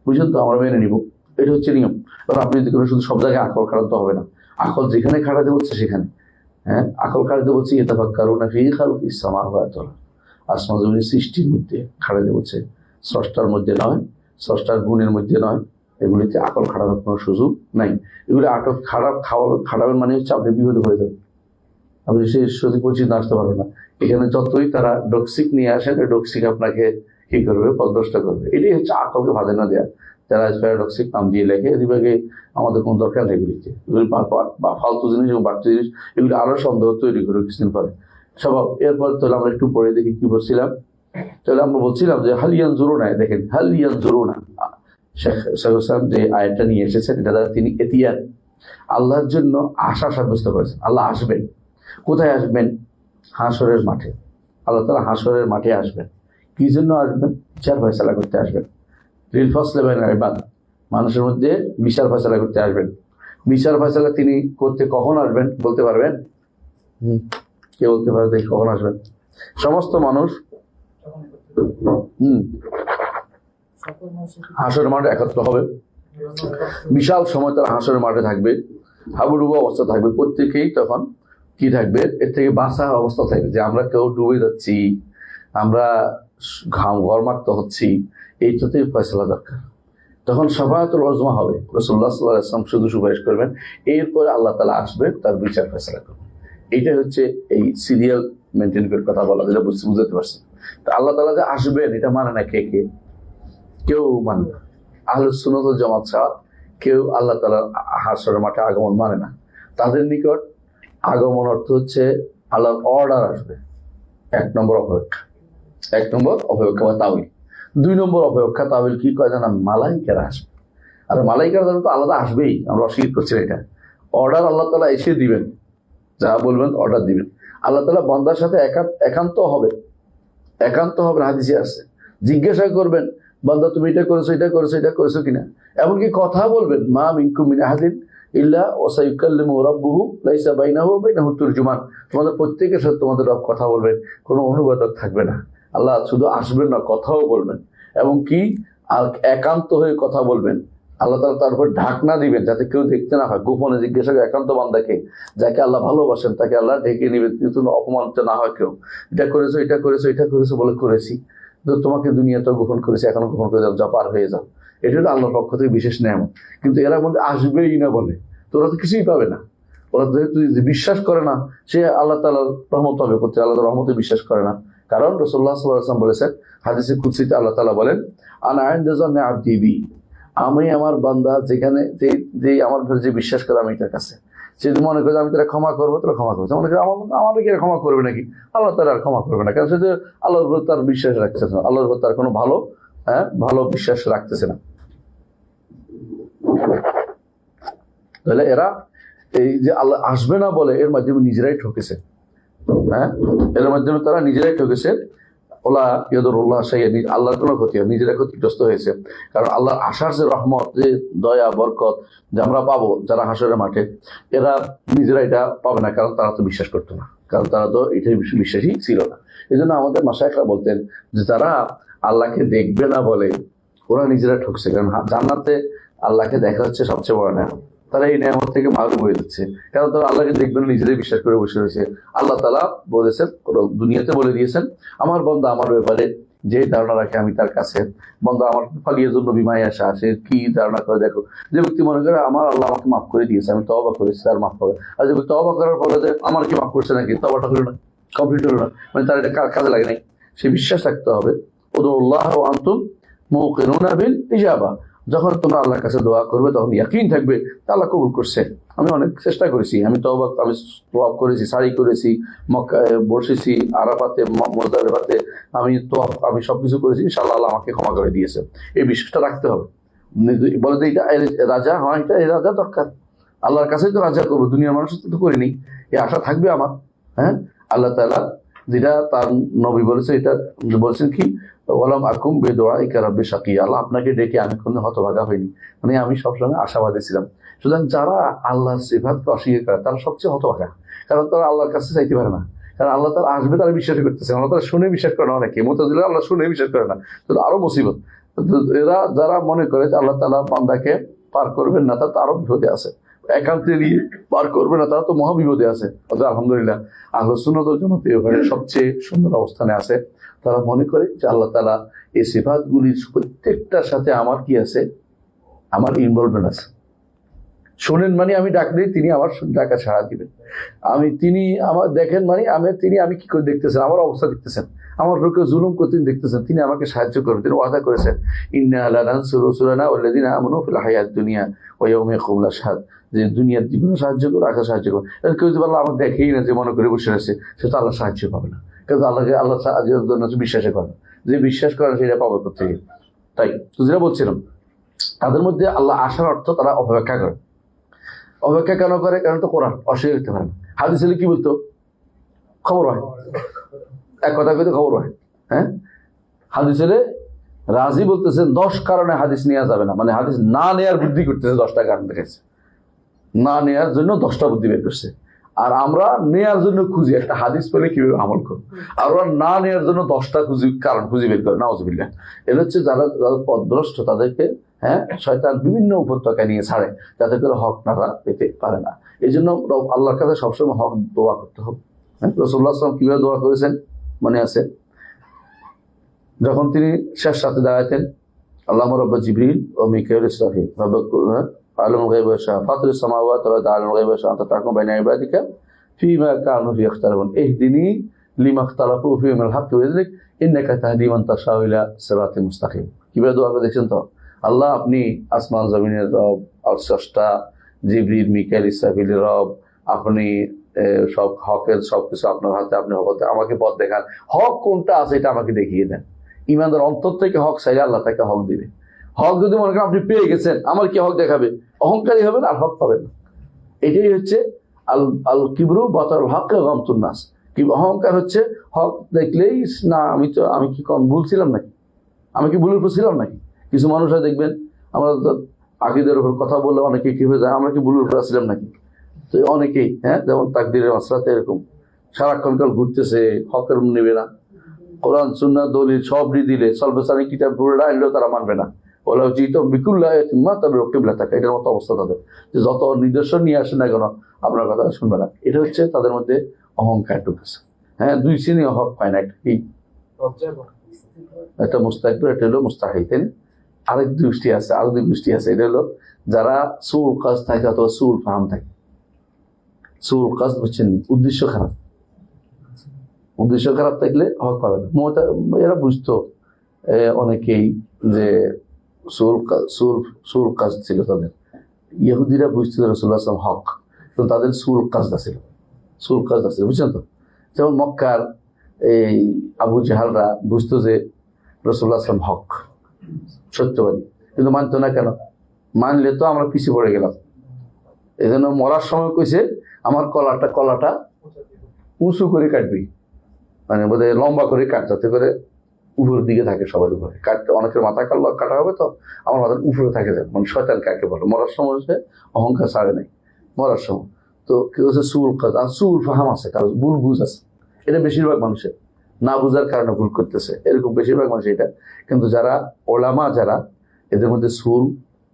বুঝলেন তো? আমরা মেনে নিব, এটা হচ্ছে নিয়ম। কারণ আপনি যদি কোনো শুধু সব জায়গায় আকল খাটাতে হবে না। আকল যেখানে খাটাতে হচ্ছে সেখানে, আকল খাটাতে বলছি ইয়াতাফাক্কারুনা ফি খালকিস সামাওয়াতি ওয়াল আরদ, আসমান জমিনের সৃষ্টির মধ্যে খাটাতে বলছে, স্রষ্টার মধ্যে নয়, স্রষ্টার গুণের মধ্যে নয়। এগুলিতে আকল খাটানোর কোনো সুযোগ নাই। এগুলি আটক খাটাবেন মানে হচ্ছে আপনি বিপদে হয়ে যাবেন, আপনি সেই সঠিক পরিচিত আসতে পারবেন না। এখানে যতই তারা ডক্সিক নিয়ে আসেন, ডক্সিক আপনাকে কি করবে? পথভ্রষ্ট করবে। এটাই হচ্ছে আকলকে বাধা না দেওয়া। যারা প্যারাডক্সিক নাম দিয়ে লেখে, এদিকে আমাদের কোনো দরকার নেই এগুলিতে। এগুলি বা ফালতু জিনিস এবং বাড়তি জিনিস, এগুলি আরো সন্দেহ তৈরি করে কিছুদিন পরে স্বভাব। এরপর তাহলে আমরা একটু পরে দেখি কি বলছিলাম। তাহলে আমরা বলছিলাম যে হালিয়ান জোরো না, দেখেন হালিয়ান জোরো না, শেখ হোসেন যে আয়াতটা নিয়ে এসেছেন, এটা দ্বারা তিনি এতিয়ান আল্লাহর জন্য আশা সাব্যস্ত করেছেন। আল্লাহ আসবেন, কোথায় আসবেন? হাসরের মাঠে। আল্লাহ তাআলা হাসরের মাঠে আসবেন। কি জন্য আসবেন? বিচার ফয়সালা করতে আসবেন। লিল ফাসলি বাইনাল ইবাদ, মানুষের মধ্যে বিচার ফয়সালা করতে আসবেন। বিচার ফয়সালা তিনি করতে কখন আসবেন বলতে পারবেন? কে বলতে পারবে কখন আসবেন? সমস্ত মানুষ হাসরের মাঠে একত্র হবে। বিশাল সময় তারা হাসরের মাঠে থাকবে, হাবুডুবু অবস্থা থাকবে। প্রত্যেকেই তখন কি থাকবে? এর থেকে বাঁচার অবস্থা থাকবে যে আমরা কেউ ডুবে যাচ্ছি, আমরা ঘরমাক্ত হচ্ছি, এইটাতেই ফয়সালা দরকার। তখন শাফাআতুল উযমা হবে, রাসূলুল্লাহ সাল্লাল্লাহু আলাইহি ওয়াসাল্লাম শুধু সুপারিশ করবেন, এরপরে আল্লাহ তাআলা আসবেন, তার বিচার ফয়সালা করবেন। এইটা হচ্ছে এই সিরিয়াল মেনটেন করে কথা বলা, যেটা বুঝতে পারছি। তো আল্লাহ তাআলা যে আসবেন এটা মানে না কে কে? কেউ মানে না। আহলুস সুন্নাত ওয়াল জামাত ছাড়া কেউ আল্লাহ তাআলার হাসরের মাঠে আগমন মানে না। তাদের নিকট আগমন অর্থ হচ্ছে আল্লাহর অর্ডার আসবে। 1 নম্বর অপেক্ষা, 1 নম্বর অপেক্ষা বা তাওয়িল। 2 নম্বর অপেক্ষা তাওয়িল কি কয় জানা? মালাইকারা আসবে। আর মালাইকারা তো আলাদা আসবেই, আমরা অস্বীকার করছি এটা। অর্ডার আল্লাহ তাআলা এসে দিবেন, যা বলবেন অর্ডার দিবেন। আল্লাহ তাআলা বান্দার সাথে একান্ত হবে হাদিসে আছে। জিজ্ঞাসা করবেন, বান্দা তুমি এটা করেছো কিনা। এমনকি কথা বলবেন, মা মিনকুম মিন আহাদিন ইল্লা ওয়াসাইকাল্লিমু রাব্বুহু লাইসা বাইনাহু ওয়া বাইনাহু তুরজুমান। তোমাদের প্রত্যেকের সাথে তোমাদের রব কথা বলবেন, কোনো অনুবাদক থাকবে না। আল্লাহ শুধু আসবেন না, কথাও বলবেন, এবং কি একান্ত হয়ে কথা বলবেন। আল্লাহ তাআলা তারপর ঢাকনা দিবেন যাতে কেউ দেখতে না হয়। গোপনে জিজ্ঞাসা করে একান্ত বান্দাকে, যাকে আল্লাহ ভালোবাসেন তাকে আল্লাহ ঢেকে নেবেন, কিন্তু অপমানিত না হয় কেউ। এটা করেছো বলে করেছি, তো তোমাকে দুনিয়াতে গোপন করেছি, এখনো গোপন করে যাও, যা পার হয়ে যাও। এটা হলো আল্লাহর পক্ষ থেকে বিশেষ নেয়ামত। কিন্তু এরা মধ্যে আসবেই না বলে, তোরা তো কিছুই পাবে না। ওরা যেহেতু বিশ্বাস করে না, সে আল্লাহ তাআলার রহমত পাবে করতে, আল্লাহ তাআলার রহমতে বিশ্বাস করে না। কারণ রাসূলুল্লাহ সাল্লাল্লাহু আলাইহি ওয়াসাল্লাম বলেছেন হাদিসে কুদসিতে, আল্লাহ তাআলা বলেন, আনা ইনদা যান্নি আবদি বি, আমি আমার বান্দা যেখানে যে আমার উপর যে বিশ্বাস করে আমি তার কাছে, সে মনে করে আমি তারা ক্ষমা করবো, তারা ক্ষমা করছে, মনে করে আমাদেরকে ক্ষমা করবে নাকি, আল্লাহ তাআলা আর ক্ষমা করবে না। কারণ সে আল্লাহর উপর তার বিশ্বাস রাখতেছে না, আল্লাহর উপর তার কোনো ভালো বিশ্বাস রাখতেছে না। তাহলে এরা এই যে আল্লাহ আসবে না বলে এর মাধ্যমে নিজেরাই ঠকেছে। এর মাধ্যমে তারা নিজেরাই ঠকেছে। ওলা ইয়াদুরুল্লাহ শাইআন, আল্লাহর কোনো ক্ষতি হয়, নিজেরা ক্ষতিগ্রস্ত হয়েছে। কারণ আল্লাহর আশার যে রহমত, যে দয়া বরকত যে আমরা পাবো যারা হাসরের মাঠে, এরা নিজেরা এটা পাবে না, কারণ তারা তো বিশ্বাস করতো না, কারণ তারা তো এটাই বিশ্বাসী ছিল না। এই জন্য আমাদের মাশায়েখরা বলতেন যে যারা আল্লাহকে দেখবে না বলে ওরা নিজেরা ঠকছে। কারণ জান্নাতে আল্লাহকে দেখা হচ্ছে সবচেয়ে বড় নেয়ামত, তারা এই নেয়ামত থেকে মাহরুম হয়ে যাচ্ছে, কারণ তারা আল্লাহকে দেখবেন নিজেরাই বিশ্বাস করে বসে রয়েছে। আল্লাহ তাআলা বলেছেন, দুনিয়াতে বলে দিয়েছেন, আমার বান্দা আমার ব্যাপারে যে ধারণা রাখে আমি তার কাছে, বান্দা আমার ফালিয়ার জন্য বিমায় আসা, সে কি ধারণা করে দেখো। যে ব্যক্তি মনে করে আমার আল্লাহ আমাকে মাফ করে দিয়েছে, আমি তওবা করেছি, তার মাফ হবে। আর যে তওবা করার পরে যে আমার কি মাফ করছে নাকি, তওবাটা হলো না, কমপ্লিট হলো না, মানে তার এটা কাজে লাগে নাই। সে বিশ্বাস রাখতে হবে। উদুল্লাহ ওয়া আনতুম মুকিনুনা বিল ইজাবা, যখন তোমরা আল্লাহর কাছে দোয়া করবে তখন ইয়াকিন থাকবে আল্লাহ কবুল করছে। আমি অনেক চেষ্টা করেছি, আমি তওয়াব করেছি, সারি করেছি, মক্কায় বসেছি, আরাফাতে, মুজদালিফাতে, আমি সবকিছু করেছি, ইনশাআল্লাহ আল্লাহ আমাকে ক্ষমা করে দিয়েছে। এই বিশ্বাসটা রাখতে হবে। বলে যে এটা রাজা, এটা এই রাজা দরকার, আল্লাহর কাছেই তো রাজা করবো, দুনিয়ার মানুষ তো করিনি, এই আশা থাকবে আমার। আল্লাহ তাআলা যেটা তার নবী বলেছে, এটা বলছেন কি, ওয়ালাম আকুম বিদুআইকা রাব্বি শাকিয়া, আল্লাহ আপনাকে ডেকে আমি কোনো হতভাগা হইনি, মানে আমি সবসময় আশাবাদী ছিলাম। সুতরাং যারা আল্লাহর সিফাতকে অস্বীকার করে তারা সবচেয়ে হতভাগা, কারণ তারা আল্লাহর কাছে চাইতে পারে না। কারণ আল্লাহ তাআলা আসবে তারা বিশ্বাস করতেছে, আল্লাহ তাআলা শুনে বিশ্বাস করে না। অনেকে মুতাজিলা আল্লাহ শুনে বিশ্বাস করে না, তো আরো মুসিবত। এরা যারা মনে করে যে আল্লাহ তাআলা বান্দাকে পার করবেন না, তারা তো আরো বিপদে আছে। একান্তে নিয়ে পার করবে না, তারা তো মহা বিপদে আছে। অর্থাৎ আলহামদুলিল্লাহ আহলে সুন্নাত ওয়াল জামাত সবচেয়ে সুন্দর অবস্থানে আছে। তারা মনে করে যে আল্লাহ তাআলা এই সিফাতগুলির প্রত্যেকটার সাথে আমার কি আছে, আমার ইনভলভমেন্ট আছে। শোনেন মানে আমি ডাকলে তিনি আমার ডাকা সাড়া দিবেন, তিনি আমার দেখেন মানে আমি কি করে দেখতেছেন, আমার অবস্থা দেখতেছেন, আমার লোকে জুলুম করতে দেখতেছেন, তিনি আমাকে সাহায্য করবেন। তিনি ওয়াদা করেছেন, ইন্না লা নানসুরু রুসুলানা ওয়াল্লাযিনা আমানু ফিল হায়াতিদ দুনিয়া ওয়া ইয়াউমা ইয়াকুমুল আশহাদ, যে দুনিয়ার জীবনে সাহায্য করো, আখেরাতে সাহায্য করো। কেউ যদি আল্লাহ আমার দেখেই না, যে মনে করে বসে আছে, সে তো আল্লাহ সাহায্য পাবে না। কিন্তু আল্লাহ বিশ্বাসে করে, যে বিশ্বাস করে সেটা পাবে কোথেকে। তাই তো যেটা বলছিলাম, তাদের মধ্যে আল্লাহ আসার অর্থ তারা অপেক্ষা করে। অপেক্ষা কেন করে? কারণ তো কোরআন অস্বীকার করতে পারে না। হাদিস হলে কি বলতো, খবর হয়, এক কথা কইতে খবর হয়। হাদিস হলে রাজি বলতেছেন 10 কারণে হাদিস নেওয়া যাবে না, মানে হাদিস না নেওয়ার বুদ্ধি করতেছে, 10টা কারণ দেখেছে, না নেওয়ার জন্য 10টা বুদ্ধি বের করছে। আর আমরা নেয়ার জন্য খুঁজি, একটা হাদিস পেলে কিভাবে আমল করবো, আর ওরা না নেওয়ার জন্য 10টা কারণ খুঁজি বের করে। নাউজুবিল্লাহ। এটা হচ্ছে যারা পথভ্রষ্ট, তাদেরকে শয়তান বিভিন্ন উপত্যকা নিয়ে ছাড়ে, যাতে করে হক তারা পেতে পারে না। এই জন্য আল্লাহর কাছে সবসময় হক দোয়া করতে হবে। রাসূলুল্লাহ সাল্লাল্লাহু আলাইহি ওয়াসাল্লাম কিভাবে দোয়া করেছেন মনে আছে? যখন তিনি শেষ রাতে দাঁড়াতেন, আল্লাহুম্মা রাব্বা জিবরিল ওয়া মিকাঈল ইসরাফিল আলমুল গায়ব ওয়া শাহাদাত ফাতিরিস সামাওয়াতি ওয়াল আরদি আলিমুল গায়ব ওয়া শাহাদাত তাহকুম বাইনা ইবাদিকা ফীমা কানু ফীহি ইখতালাফুন ইহদিনি লিমা ইখতালাফু ফীহি মিনাল হাক্কি ওয়া ইযলিক ইন্নাকা তাহদি মান তাশাউ ইলা সিরাতিল মুস্তাকিম। কিভাবে দোয়া করে দেখছেন তো? আল্লাহ আপনি আসমান জমিনের রব, স্রষ্টা, জিবরিল মিকাঈল ইসরাফিলের রব, আপনি সব হকের সবকিছু আপনার হাতে, আপনি আমাকে পথ দেখান, হক কোনটা আছে এটা আমাকে দেখিয়ে দেন। ইমানদার অন্তর থেকে হক চাইলে আল্লাহ তাকে হক দিবে। হক যদি মনে করেন আপনি পেয়ে গেছেন, আমার কি হক দেখাবে, অহংকারী হবেন আর হক পাবেন না। এটাই হচ্ছে আল কিবরু বাতারুল হক ওয়া গামতুন নাস। কি অহংকার হচ্ছে হক দেখলেই না আমি কি কম ভুলছিলাম নাকি, আমি কি ভুলের উপর ছিলাম নাকি। কিছু মানুষ হয় দেখবেন আমরা তো আকীদার উপর কথা বললে অনেকে কি হয়ে যায়, আমরা কি ভুলের উপর ছিলাম নাকি। তো অনেকেই যেমন তাকদীরের মাসলাতে এরকম সারাক্ষণকাল ঘুরতেছে, হকের নেবে না, কোরআন সুন্নাহ দলিল সব দিলে সলভেসানি কিতাব পুরোটা আনলেও তারা মানবে না। বলা উচিত বিকুল্লাহ তবে রকিবলা থাকে, এটার মতো অবস্থা তাদের, যে যত নিদর্শন নিয়ে আসে না কেন আপনার কথা শুনবে না। এটা হচ্ছে তাদের মধ্যে অহংকার ঢুকেছে। দুই শ্রেণী হক পায় না, একটা মুস্তাকবির, একটা হলো মুস্তাহি, তাই না। আরেক দুষ্টি আছে, আরো দুই গোষ্ঠী আছে। এটা হলো যারা সুল কাজ থাকে অথবা সুল ফাহাম থাকে। সুল কাজ বুঝছেন, উদ্দেশ্য খারাপ, উদ্দেশ্য খারাপ থাকলে হক পাবে না। এরা বুঝতো অনেকেই যে সুল কাজ ছিল তাদের। ইহুদিরা বুঝছিল রাসূলুল্লাহ সাল্লাল্লাহু আলাইহি ওয়াসাল্লাম হক, তো তাদের সুল কাজটা ছিল, সুল কাজটা ছিল, বুঝছেন তো। যেমন মক্কার এই আবু জাহালরা বুঝতো যে রাসূলুল্লাহ সাল্লাল্লাহু আলাইহি ওয়াসাল্লাম হক, সত্যবাদী, কিন্তু মানতো না। কেন? মানলে তো আমরা পিছিয়ে পড়ে গেলাম। এই জন্য মরার সময় কইছে আমার কলাটা উঁচু করে কাটবি, মানে বোধহয় লম্বা করে কাট, যাতে করে উপরের দিকে থাকে, সবার উপরে কাটতে। অনেকের মাথা কাটা হবে, তো আমার মাথার উপরে থাকে যায়, মানে শয়তান কাকে বলে। মরার সময় হচ্ছে অহংকার ছাড়ে নাই মরার সময়। তো কি হচ্ছে সুল কাজ, আর সুল ফাহাম আছে, কারণ ভুল বুঝ আছে। এটা বেশিরভাগ মানুষের না বুঝার কারণে ভুল করতেছে, এরকম বেশিরভাগ মানুষ এটা। কিন্তু যারা ওলামা যারা, এদের মধ্যে সুল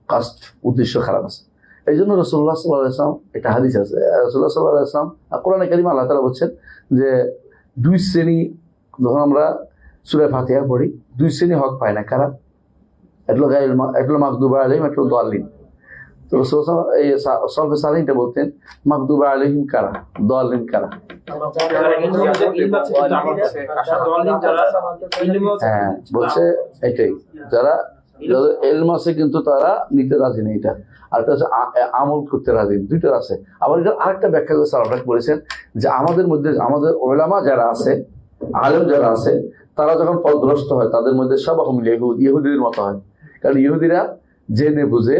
কাস্ট উদ্দেশ্য খারাপ আছে। এই জন্য রাসূলুল্লাহ সাল্লাল্লাহু আলাইহি ওয়াসাল্লাম, একটা হাদিস আছে, রাসূলুল্লাহ সাল্লাল্লাহু আলাইহি ওয়াসাল্লাম কোরআনে কারিমে আল্লাহ তাআলা বলছেন যে দুই শ্রেণী, যখন আমরা সূরা ফাতিহা পড়ি, দুই শ্রেণী হক পায় না। কারা? একলো মাগদুবা আলাইহিম, একলো দাল্লিন। তো রাসূলুল্লাহ এই সলফে সালিহিনটা বলতেন মাগদুবা আলাইহিম কারা, দাল্লিন কারা। বলছে এটাই, যারা ইলম আছে কিন্তু তারা নিতে রাজি নেই, এটা। আর এটা হচ্ছে আমল করতে রাজি, দুইটার আছে। আবার এটা আরেকটা ব্যাখ্যা করে সালাফ বলেছেন যে আমাদের মধ্যে আমাদের উলামা যারা আছে, আলেম যারা আছে, তারা যখন পথভ্রষ্ট হয় তাদের মধ্যে সব ইহুদিদের মতো হয়। কারণ ইহুদিরা জেনে বুঝে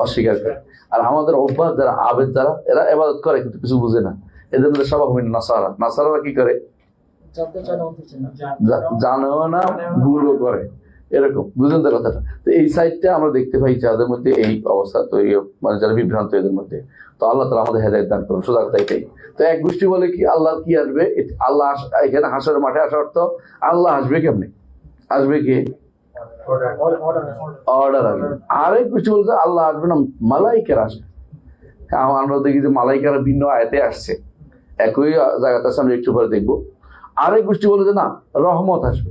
অস্বীকার করে, আর আমাদের অভ্যাস যারা আবেদ যারা, এরা ইবাদত করে কিন্তু কিছু বুঝে না। এদের মধ্যে সব নাসারা কি করে, জানেও না ভুলও করে, এরকম। বুঝলেন তো কথাটা। তো এই সাইডটা আমরা দেখতে পাই যাদের মধ্যে এই অবস্থা, তো মানে যারা বিভ্রান্ত এদের মধ্যে। তো আল্লাহ তাআলা আমাদের হেদায়েত দান করুন, সোজা কথা এটাই। তো এক গোষ্ঠী বলে কি আল্লাহ কি আসবে, আল্লাহ এখানে হাসরের মাঠে আসার অর্থ আল্লাহ আসবে কেমনে, আসবে কি অর্ডার আসবে। আরেক গোষ্ঠী বলছে আল্লাহ আসবে না, মালাইকারা আসবে। আমরা দেখি যে মালাইকারা ভিন্ন আয়াতে আসছে, একই জায়গাতে আছে, আমরা একটু পরে দেখবো। আরেক গোষ্ঠী বলে যে না, রহমত আসবে,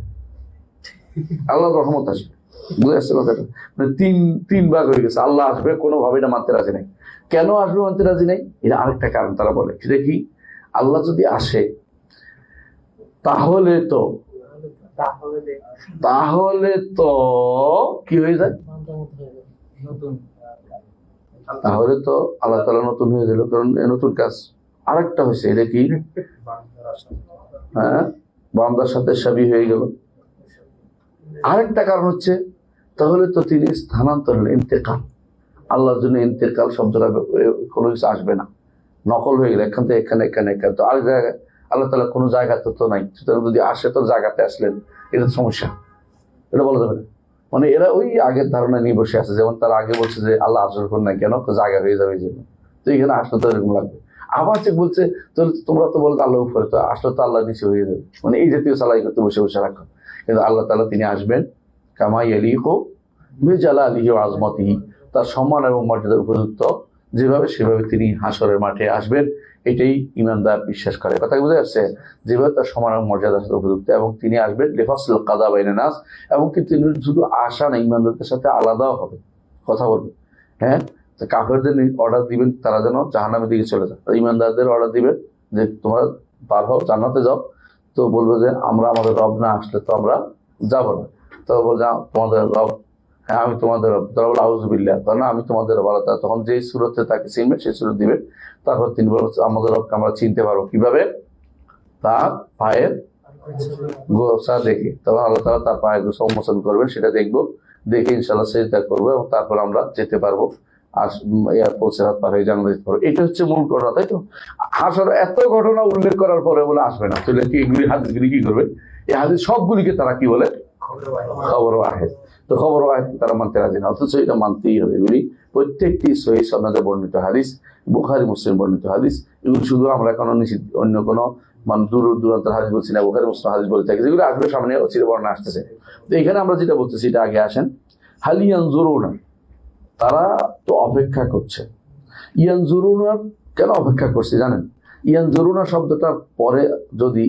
আল্লাহর রহমত আসবে। বুঝে আসছে কথাটা? মানে তিন ভাগ হয়ে গেছে। আল্লাহ আসবে কোনোভাবে এটা মানতে রাজি নাই। কেন আসবে মানতে রাজি নাই? এটা আরেকটা কারণ তারা বলে, সেটা কি, আল্লাহ যদি আসে তাহলে তো কি হয়ে যায়, তাহলে তো আল্লাহ তাআলা নতুন হয়ে গেল। কারণ নতুন কাজ। আরেকটা হয়েছে, এটা কি, বান্দার সাথে সাবি হয়ে গেল। আরেকটা কারণ হচ্ছে তাহলে তো তিনি স্থানান্তর, ইন্তেকাল, আল্লাহর জন্য ইন্তেকাল শব্দটা কোনো কিছু আসবে না, নকল হয়ে গেল, এখান থেকে এখানে তো আরেক জায়গায়। আল্লাহ তাআলা কোনো জায়গাতে তো নাই, সুতরাং যদি আসে তো জায়গাতে আসলেন, এটা সমস্যা, এটা বলা যাবে না। মানে এরা ওই আগের ধারণা নিয়ে বসে আছে। যেমন তারা আগে বলছে যে আল্লাহ আসর কর না কেন, জায়গা হয়ে যাবে এই জন্য, তো এখানে আসলে তো এরকম লাগবে। আবার চেক বলছে তোমরা তো বলতো আল্লাহ উপরে, তো আসলে তো আল্লাহ নিচে হয়ে যাবে, মানে এই জাতীয় চালাই করতে বসে বসে রাখো। কিন্তু আল্লাহ তাআলা তিনি আসবেন কামা ইয়ালিকু বিজালালিহি ওয়া আযমাতিহি, তার সম্মান এবং মর্যাদার উপযুক্ত যেভাবে, সেভাবে তিনি হাসরের মাঠে আসবেন। এটাই ঈমানদার বিশ্বাস করে। কথা বুঝে আসছে? যেভাবে তার সম্মান এবং মর্যাদার সাথে উপযুক্ত, এবং তিনি আসবেন লিফাসলিল কাযা বাইনান নাস, এবং কি তিনি শুধু আসা না, ঈমানদারদের সাথে আলাদাও হবে, কথা বলবে। তো কাফেরদের অর্ডার দিবেন তারা যেন জাহান্নামের দিকে চলে যায়, ঈমানদারদের অর্ডার দিবেন যে তোমরা পার হও, জান্নাতে যাও। তো বলবে যে আমরা আমাদের রব না আসলে তো আমরা যাবো না। তো বলছে তোমাদের রব, আমি তোমাদের রব। তারা বলে আউযুবিল্লাহ, কারণ আমি তোমাদের রব। আল্লাহ তখন যেই সূরতে তাকে চিনবে সেই সূরত দিবে। তারপর তিনি বলছে আমাদের রবকে আমরা চিনতে পারবো কিভাবে, তার পায়ের গোসা দেখে। তখন আল্লাহ তাআলা তার পায়ের গোসা উন্মোচন করবেন, সেটা দেখবো, দেখে ইনশাআল্লাহ সিজদা করবো, এবং তারপর আমরা যেতে পারবো আর এয়ারপোর্ট সেরাত পার হয়ে জান্নাত পার, এটা হচ্ছে মূল ঘটনা, তাই তো? হাসর এত ঘটনা উল্লেখ করার পরে বলে আসবে না, তাহলে কি এগুলি হাদিসগুলি কি করবে? এই হাদিস সবগুলিকে তারা কি বলে? খবর ওয়াহিদ। তো খবর ওয়াহিদ তারা মানতে রাজি না, অথচ এটা মানতেই হবে। এগুলি প্রত্যেকটি সহিহ সনদে বর্ণিত হাদিস, বুখারী মুসলিম বর্ণিত হাদিস। এগুলি শুধু আমরা কোনো নিষিদ্ধ অন্য কোনো মানে দূর দূরান্তের হাদিস বলছি না, বুখারী মুসলিম হাদিস বলে থাকি, যেগুলো আসবে সামনে অচিরে বর্ণনা আসতেছে। তো এখানে আমরা যেটা বলতেছি এটা আগে আসেন। হাল ইয়ানজুরুনা, তারা তো অপেক্ষা করছে। ইয়ানজুরুনার কেন অপেক্ষা করছে জানেন? ইয়ানজুরুনা শব্দটার পরে যদি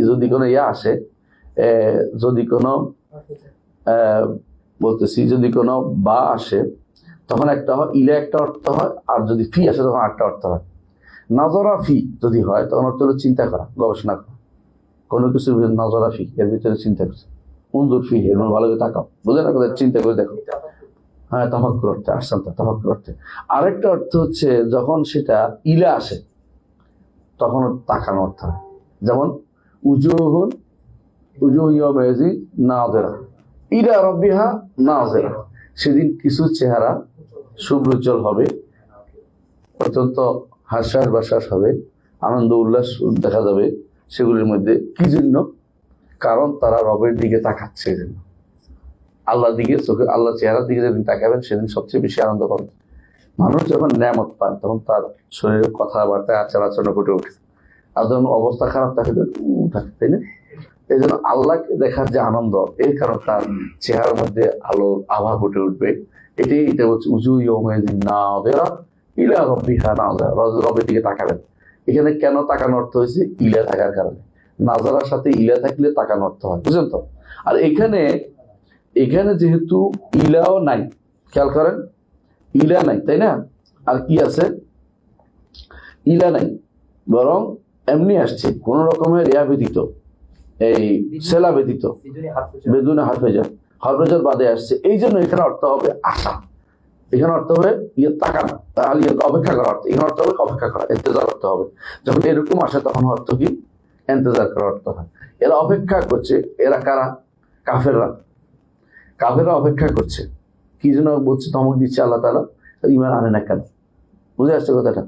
যদি কোনো ইয়া আসে, যদি কোনো বলতেছি যদি কোনো বা আসে তখন একটা হয়, ইলে একটা অর্থ হয়, আর যদি ফি আসে তখন একটা অর্থ হয়। নাজরা ফি যদি হয় তখন অর্থ হলো চিন্তা করা, গবেষণা করা, কোনো কিছু নাজরা ফি এর ভিতরে চিন্তা করছে, উনজুর ফি এর ভালো করে তাকাও, বুঝে না কথা, চিন্তা করে দেখো। হ্যাঁ, তাফাক্কুর অর্থে আসছেন, তাফাক্কুর অর্থে। আরেকটা অর্থ হচ্ছে যখন সেটা ইলে আসে তখন তাকানো অর্থ হয়। যেমন উজুহুন উজুহি নাযিরা ইলা রাব্বিহা নাযিরা, সেদিন কিছু চেহারা সুব্রুজ্জ্বল হবে, অত্যন্ত হাস্যাস বাসাস হবে, আনন্দ উল্লাস দেখা যাবে সেগুলির মধ্যে। কি জন্য? কারণ তারা রবের দিকে তাকাচ্ছে। এই জন্য আল্লাহর দিকে, চোখে আল্লাহ চেহারার দিকে যেদিন তাকাবেন সেদিন সবচেয়ে বেশি আনন্দ পাবে। মানুষ যখন নেয়ামত পায় তখন তার শরীরের কথাবার্তায় আচার আচরণ ফুটে ওঠে, আর যখন অবস্থা খারাপ থাকে থাকে, তাই না? এই জন্য আল্লাহকে দেখার যে আনন্দ, এর কারণ তার চেহারার মধ্যে আলোর আভা ফুটে উঠবে। এটা বলছে উজু ইয়াউমাইযিন নাযিরা ইলা রাব্বিহা নাযিরা, রবের দিকে তাকাবেন। এখানে কেন তাকানোর অর্থ হয়েছে? ইলা থাকার কারণে। নাজারার সাথে ইলা থাকলে তাকানোর অর্থ হয়, বুঝলেন তো? আর এখানে যেহেতু ইলাও নাই, খেয়াল করেন, ইলা নাই, তাই না? আর কি আছে? ইলা নাই, বরং এমনি আসছে কোন রকমের ইয়া ব্যতীত, এই সেলা ব্যতীত, বেদুনে হরফেজার বাদে আসছে। এই জন্য এখানে অর্থ হবে আশা, এখানে অর্থ হবে ইয়ে তাকানো, তাহলে অপেক্ষা করা অর্থ, এখানে অর্থ হবে অপেক্ষা করা, ইন্তজার অর্থ হবে। যখন এরকম আসে তখন অর্থ কি? ইন্তজার করার অর্থ হয়। এরা অপেক্ষা করছে। এরা কারা? কাফেররা অপেক্ষা করছে। কি জন্য বলছে? ধমক দিচ্ছে আল্লাহ তাআলা, ঈমান আনে না কেন? বুঝে আসছে কথাটা?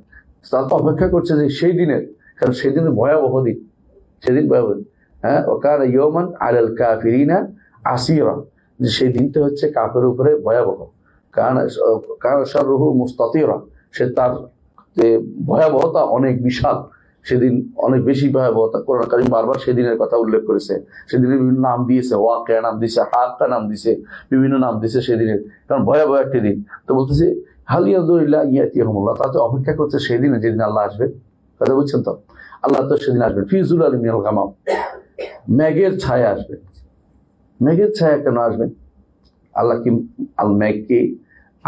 তারা তো অপেক্ষা করছে যে সেই দিনের, কারণ সেই দিনের ভয়াবহ দিন, সেদিন ভয়াবহ। হ্যাঁ, ওয়াকানা ইয়াওমান আলাল কাফিরিনা আসিরা, যে সেই দিনটা হচ্ছে কাফের উপরে ভয়াবহ। কারণ শাররুহু মুস্তাতিরা, সে তার ভয়াবহতা অনেক বিশাল, সেদিন অনেক বেশি ভয়াবহতা। কোরআন কারীম বারবার সেদিনের কথা উল্লেখ করেছে, সেদিনের বিভিন্ন নাম দিয়েছে, ওয়াকিয়া নাম দিয়েছে, হাক্কা নাম দিয়েছে, বিভিন্ন নাম দিয়েছে সেদিনের, কারণ ভয়াবহ একটা দিন। তো বলতেছে হাল ইয়ানজুরু ইল্লা ইয়াতিয়াহুমুল্লাহ, তাতে অপেক্ষা করছে সেই দিনে যেদিন আল্লাহ আসবে। কথা বুঝছেন তো? আল্লাহ তো সেদিন আসবেন ফি যুলালিন মিনাল গামাম, মেঘের ছায়া আসবে। মেঘের ছায়া কেন আসবেন? আল্লাহ কি মেঘ কি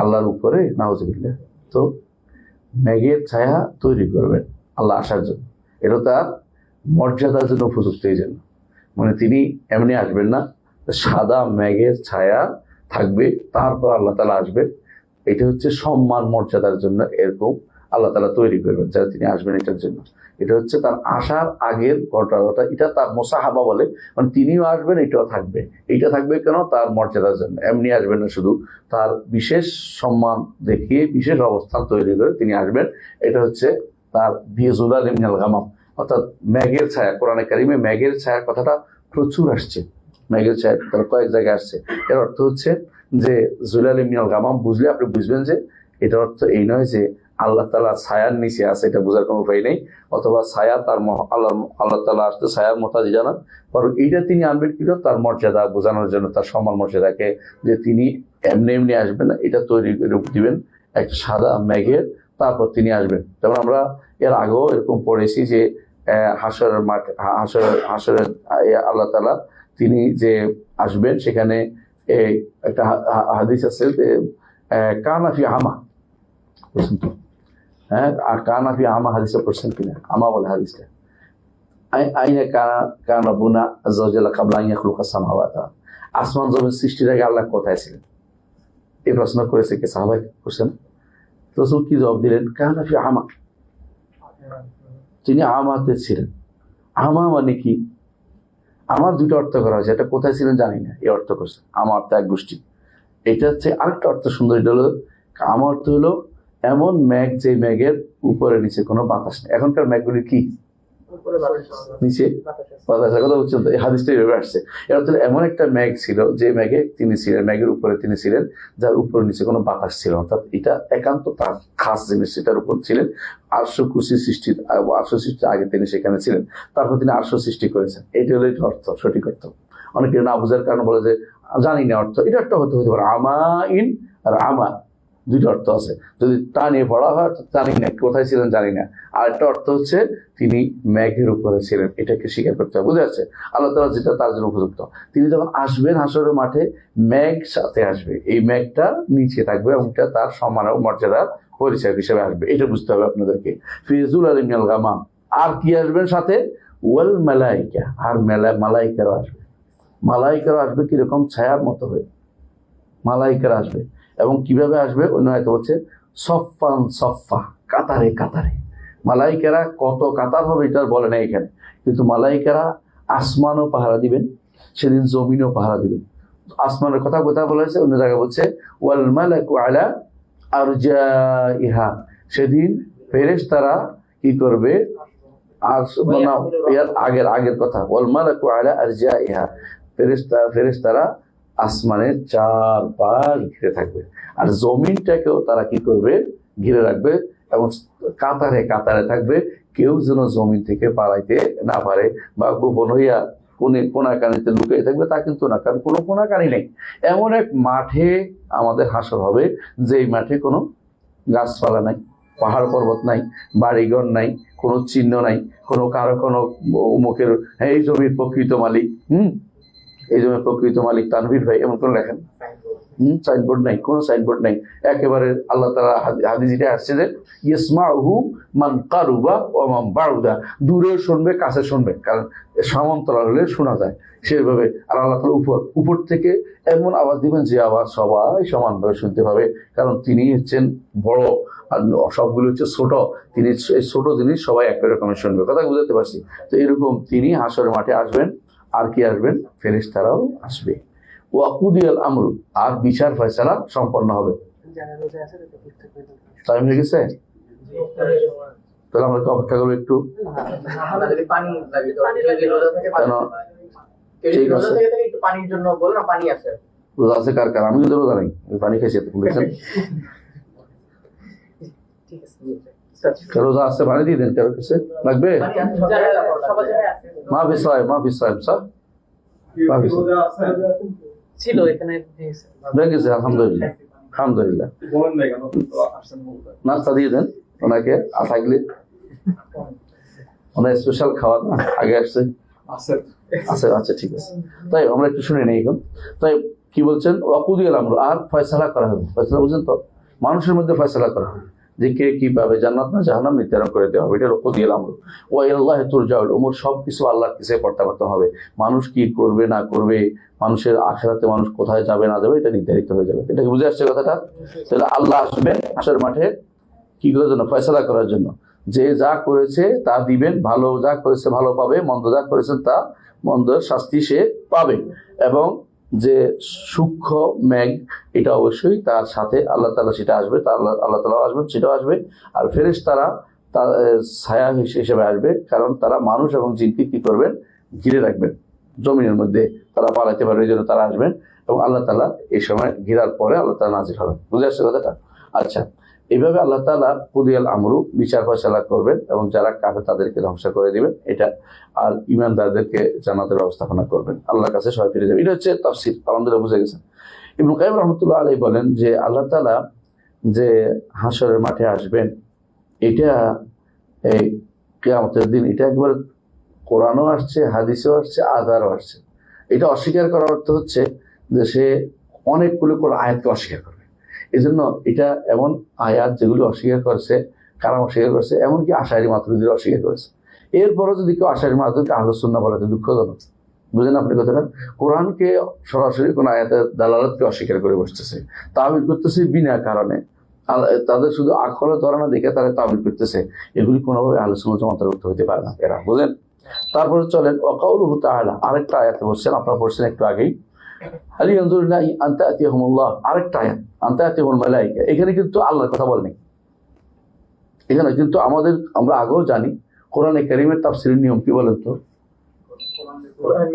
আল্লাহর উপরে? নাউযুবিল্লাহ। তো মেঘের ছায়া তৈরি করবেন আল্লাহ আসার জন্য, এটা তার মর্যাদার জন্য উপযুক্ত। এই জন্য মানে তিনি এমনি আসবেন না, সাদা মেঘের ছায়া থাকবে, তারপর আল্লাহ তাআলা আসবে। এটা হচ্ছে সম্মান মর্যাদার জন্য এরকম আল্লাহ তাআলা তৈরি করবেন, যারা তিনি আসবেন এটার জন্য। এটা হচ্ছে তার আসার আগের ঘটনাটা, এটা তার মোসাহাবা বলে, মানে তিনিও আসবেন, এটাও থাকবে। এইটা থাকবে কেন? তার মর্যাদার জন্য। এমনি আসবেন না, শুধু তার বিশেষ সম্মান দেখিয়ে বিশেষ অবস্থান তৈরি করে তিনি আসবেন। এটা হচ্ছে তার দিয়ে যুলালিন মিনাল গামাম, অর্থাৎ মেঘের ছায়া। কোরআনে কারিমে মেঘের ছায়ার কথাটা প্রচুর আসছে, মেঘের ছায়া কয়েক জায়গায় আসছে। এর অর্থ হচ্ছে যে যুলালিন মিনাল গামাম বুঝলে আপনি বুঝবেন যে এটার অর্থ এই নয় যে আল্লাহ তাআলা ছায়ার নিচে আছে, এটা বোঝার কোনো উপায় নেই, অথবা ছায়া তার আল্লাহ তাআলা আসতে ছায়ার মতাজি জানান, বরং এইটা তিনি আনবেন কি তার মর্যাদা বোঝানোর জন্য, তার সম্মান মর্যাদাকে, যে তিনি এমনি এমনি আসবেন না, এটা তৈরি করে দিবেন একটা সাদা মেঘের, তারপর তিনি আসবেন। যেমন আমরা এর আগেও এরকম পড়েছি যে হাসরের মাঠ, হাসরের আল্লাহ তাআলা তিনি যে আসবেন, সেখানে একটা হাদিস আছে কানা ফি আমা, বুঝছেন তো? হ্যাঁ, আর কানা ফি আমা হাদিসটা পড়ছেন কিনা? আমা বলে হাদিসটা, আইনা কানা বুনা আযজা ওয়া জাল্লা ক্বাবলা আন ইয়াখলুকা সামাওয়াতা, আসমান জমিন সৃষ্টির আগে আল্লাহ কোথায় ছিলেন? এই প্রশ্ন করেছে কে? সাহাবায়ে করছেন। রাসূল কি জবাব দিলেন? কানা ফি আমা, তিনি আমাতে ছিলেন। আমা মানে কি? আমার দুটো অর্থ করা হয়েছে, এটা কোথায় ছিলেন জানি না, এই অর্থ করছে আমার ত্যাগ গোষ্ঠী। এটা হচ্ছে আরেকটা অর্থ সুন্দর, এটা হলো কামা অর্থ হলো এমন মেঘ যে মেঘের উপরে নিচে কোনো বাতাস নেই। এখনকার মেঘগুলি কি নিচে বাতাসের কথা বলছেন, তো এই হাদিসটা এইভাবে আসছে। এর অর্থ এমন একটা মেঘ ছিল যে মেঘে তিনি ছিলেন, মেঘের উপরে তিনি ছিলেন, যার উপর নিচে কোনো বাতাস ছিল, অর্থাৎ এটা একান্ত তার খাস জিনিস, সেটার উপর ছিলেন। আরশ কুরসি সৃষ্টির আরশ সৃষ্টির আগে তিনি সেখানে ছিলেন, তারপর তিনি আরশ সৃষ্টি করেছেন। এটা হলো এটা অর্থ, সঠিক অর্থ। অনেকে না বোঝার কারণে বলে যে জানি না অর্থ, এটা একটা হতে হতে পারে। আমা ইন আর আমা দুইটা অর্থ আছে। যদি তা নিয়ে পড়া হয় জানি না কোথায় ছিলেন জানি না, আর একটা অর্থ হচ্ছে তিনি মেঘের উপরে ছিলেন, এটাকে স্বীকার করতে হবে। বুঝে যাচ্ছে? আল্লাহ তাআলা যেটা তার জন্য উপযুক্ত। তিনি যখন আসবেন হাসরের মাঠে, মেঘ সাথে আসবে, এই মেঘটা নিচে থাকবে এবং এটা তার সম্মান ও মর্যাদার পরিচয় হিসেবে আসবে। এটা বুঝতে হবে আপনাদেরকে। ফিজুল আলিমিনাল গামাম, আর কি আসবেন সাথে? ওয়াল মালাইকা, আর মালাইকারও আসবে। মালাইকারও আসবে কিরকম? ছায়ার মতো হয়ে মালাইকারা আসবে। এবং কিভাবে আসবে? অন্য হয়তো হচ্ছে সফান সফা, কাতারে কাতারে। মালাইকারা কত কাতার হবে এটা বলে না এখানে, কিন্তু মালাইকারা আসমানও পাহারা দিবেন, সেদিন জমিনও পাহারা দিবেন। আসমানের কথা কোথায় বলা হয়েছে? অন্য জায়গায় বলছে ওয়াল মালাকু আলা আরজাইহা, সেদিন ফেরেশতারা কি করবে? আর আগের কথা, ওয়াল মালাকু আলা আরজাইহা, ফেরেশতারা আসমানের চারপাশ ঘিরে থাকবে, আর জমিনটাকেও তারা কি করবে? ঘিরে রাখবে, এবং কাতারে কাতারে থাকবে। কেউ যেন জমিন থেকে পালাইতে না পারে বা গোপন হইয়া কোনাকানিতে লুকিয়ে থাকবে তা কিন্তু না, কারণ কোনো কোনাকানি নেই। এমন এক মাঠে আমাদের হাসর হবে, যেই মাঠে কোনো গাছপালা নাই, পাহাড় পর্বত নাই, বাড়িঘর নাই, কোনো চিহ্ন নাই, কারো কোনো মুখের এই জমির প্রকৃত মালিক, এই জমির প্রকৃত মালিক তানভীর ভাই, এমন করে লেখেন। সাইনবোর্ড নাই, কোনো সাইনবোর্ড নাই। একেবারে আল্লাহ তাআলা হাদিস যেটা আসছে যে ইসমাউহু মান কারুবা ওয়া মান বাউদা, দূরে শুনবে কাছে শুনবে, কারণ সমান্তরাল হলে শোনা যায় সেভাবে। আর আল্লাহ তাআলা উপর থেকে এমন আওয়াজ দিবেন যে আওয়াজ সবাই সমানভাবে শুনতে পাবে, কারণ তিনি হচ্ছেন বড় আর সবগুলো হচ্ছে ছোট। তিনি ছোট জিনিস সবাই একই রকমের শুনবে। কথা বুঝতে পারছি? তো এরকম তিনি হাসরের মাঠে আসবেন। আর কি আসবেন? ফেরেশতারাও আসবে। ওয়াকুদিয়াল আমরু, আর বিচার ফয়সালা সম্পন্ন হবে। টাইম হয়ে গেছে, তাহলে আমরা একটু অপেক্ষা করবো একটু। ঠিক আছে, পানির জন্য বলো না, পানি আছে। রোজা আছে কার কার? আমি কিন্তু রোজা নাই, পানি খাইছি। বলেছেন রোজা আছে, পানি দিয়ে দেন। কারো কাছে লাগবে? মাহফিজ সাহেব, মাহফিজ সাহেব স্যার, মাহফিজ ছিল এখানে, হয়ে গেছে। আলহামদুলিল্লাহ, আলহামদুলিল্লাহ। নাস্তা দিয়ে দেন ওনাকে, থাকলে ওনার স্পেশাল খাবার না আগে আসছে। আচ্ছা আচ্ছা, ঠিক আছে। তাই আমরা একটু শুনে নেই এখন। তাই কি বলছেন? ওয়াকুদিয়াল আমরু, আর ফয়সালা করা হবে। ফয়সালা বুঝছেন তো? মানুষের মধ্যে ফয়সালা করা হবে যে কে কি পাবে, জান্নাত না জাহান্নাম নির্ধারণ করে দেওয়া হবে। এটা ওয়াকুদিয়াল আমরু। ওয়া ইলাল্লাহি তুরজাউল উমুর, সবকিছু আল্লাহর কাছে প্রত্যাবর্তন হবে। মানুষ কি করবে না করবে, মানুষের আখিরাতে মানুষ কোথায় যাবে না যাবে, এটা নির্ধারিত হয়ে যাবে। এটা কি বুঝে আসছে কথাটা? তাহলে আল্লাহ আসবেন হাসরের মাঠে কি করার জন্য? ফয়সালা করার জন্য। যে যা করেছে তা দিবেন, ভালো যা করেছে ভালো পাবে, মন্দ যা করেছেন তা মন্দের শাস্তি সে পাবে। এবং যে সূক্ষ্ম মেঘ, এটা অবশ্যই তার সাথে আল্লাহ তাআলা সেটা আসবে, আল্লাহ তাআলা আসবেন, সেটাও আসবে। আর ফেরেশতারা তার ছায়া হিসেবে আসবে, কারণ তারা মানুষ এবং জিনকে কি করবেন? ঘিরে রাখবেন জমিনের মধ্যে, তারা পালাইতে পারবে, এই জন্য তারা আসবেন। এবং আল্লাহ তাআলা এই সময় ঘিরার পরে আল্লাহ তাআলা নাজিল হবেন। বুঝে আসছে কথাটা? আচ্ছা, এইভাবে আল্লাহ তাআলা কুদিয়াল আমরু, বিচার ফয়সালা করবেন, এবং যারা কাফের তাদেরকে ধ্বংস করে দিবেন এটা। আর ঈমানদারদেরকে জান্নাতের ব্যবস্থাপনা করবেন, আল্লাহর কাছে সবাই ফিরে যাবে। এটা হচ্ছে তাফসীর। আলহামদুলিল্লাহ, বুঝে গেছেন। ইবনে কাইয়িম রাহমাতুল্লাহ আলাইহি বলেন যে আল্লাহ তাআলা যে হাসরের মাঠে আসবেন, এটা এই কিয়ামতের দিন, এটা একবার কোরআনও আসছে, হাদিসেও আসছে, আযারও আসছে। এটা অস্বীকার করার অর্থ হচ্ছে যে সে অনেকগুলো করে আয়াতকে অস্বীকার করবে। এই জন্য এটা এমন আয়াত যেগুলি অস্বীকার করছে, কারা অস্বীকার করছে? এমনকি আশারী মাতুরীদের অস্বীকার করেছে। এরপরও যদি কেউ আশারী মাতুরীকে আহলুস সুন্নাহ বলে, দুঃখজনক। বুঝেন আপনি কথাটা? কোরআনকে সরাসরি কোন আয়াতের দালালাতকে অস্বীকার করে বসতেছে, তাবিল করতেছে বিনা কারণে। তাদের শুধু আকলে ধরা না দেখে তারা তাবিল করতেছে। এগুলি কোনোভাবে আহলুস সুন্নাহ ওয়াল জামাতের অন্তর্ভুক্ত হতে পারে না এরা। বুঝেন? তারপরে চলেন ওয়াকাউলুহু তাআলা, আরেকটা আয়াতে বলছেন, আপনারা পড়ছেন একটু আগেই, হাল ইয়ানজুরুনা আন তা'তিয়াহুমুল্লাহ, আরেকটা আয়াত আন তা'তিয়াহুল মালায়েকা, এখানে কিন্তু আল্লাহর কথা বলেনি। এখানে কিন্তু আমরা আগেও জানি কোরআনে কারীমের তাফসীরের নিয়ম কি বলেন তো? কোরআন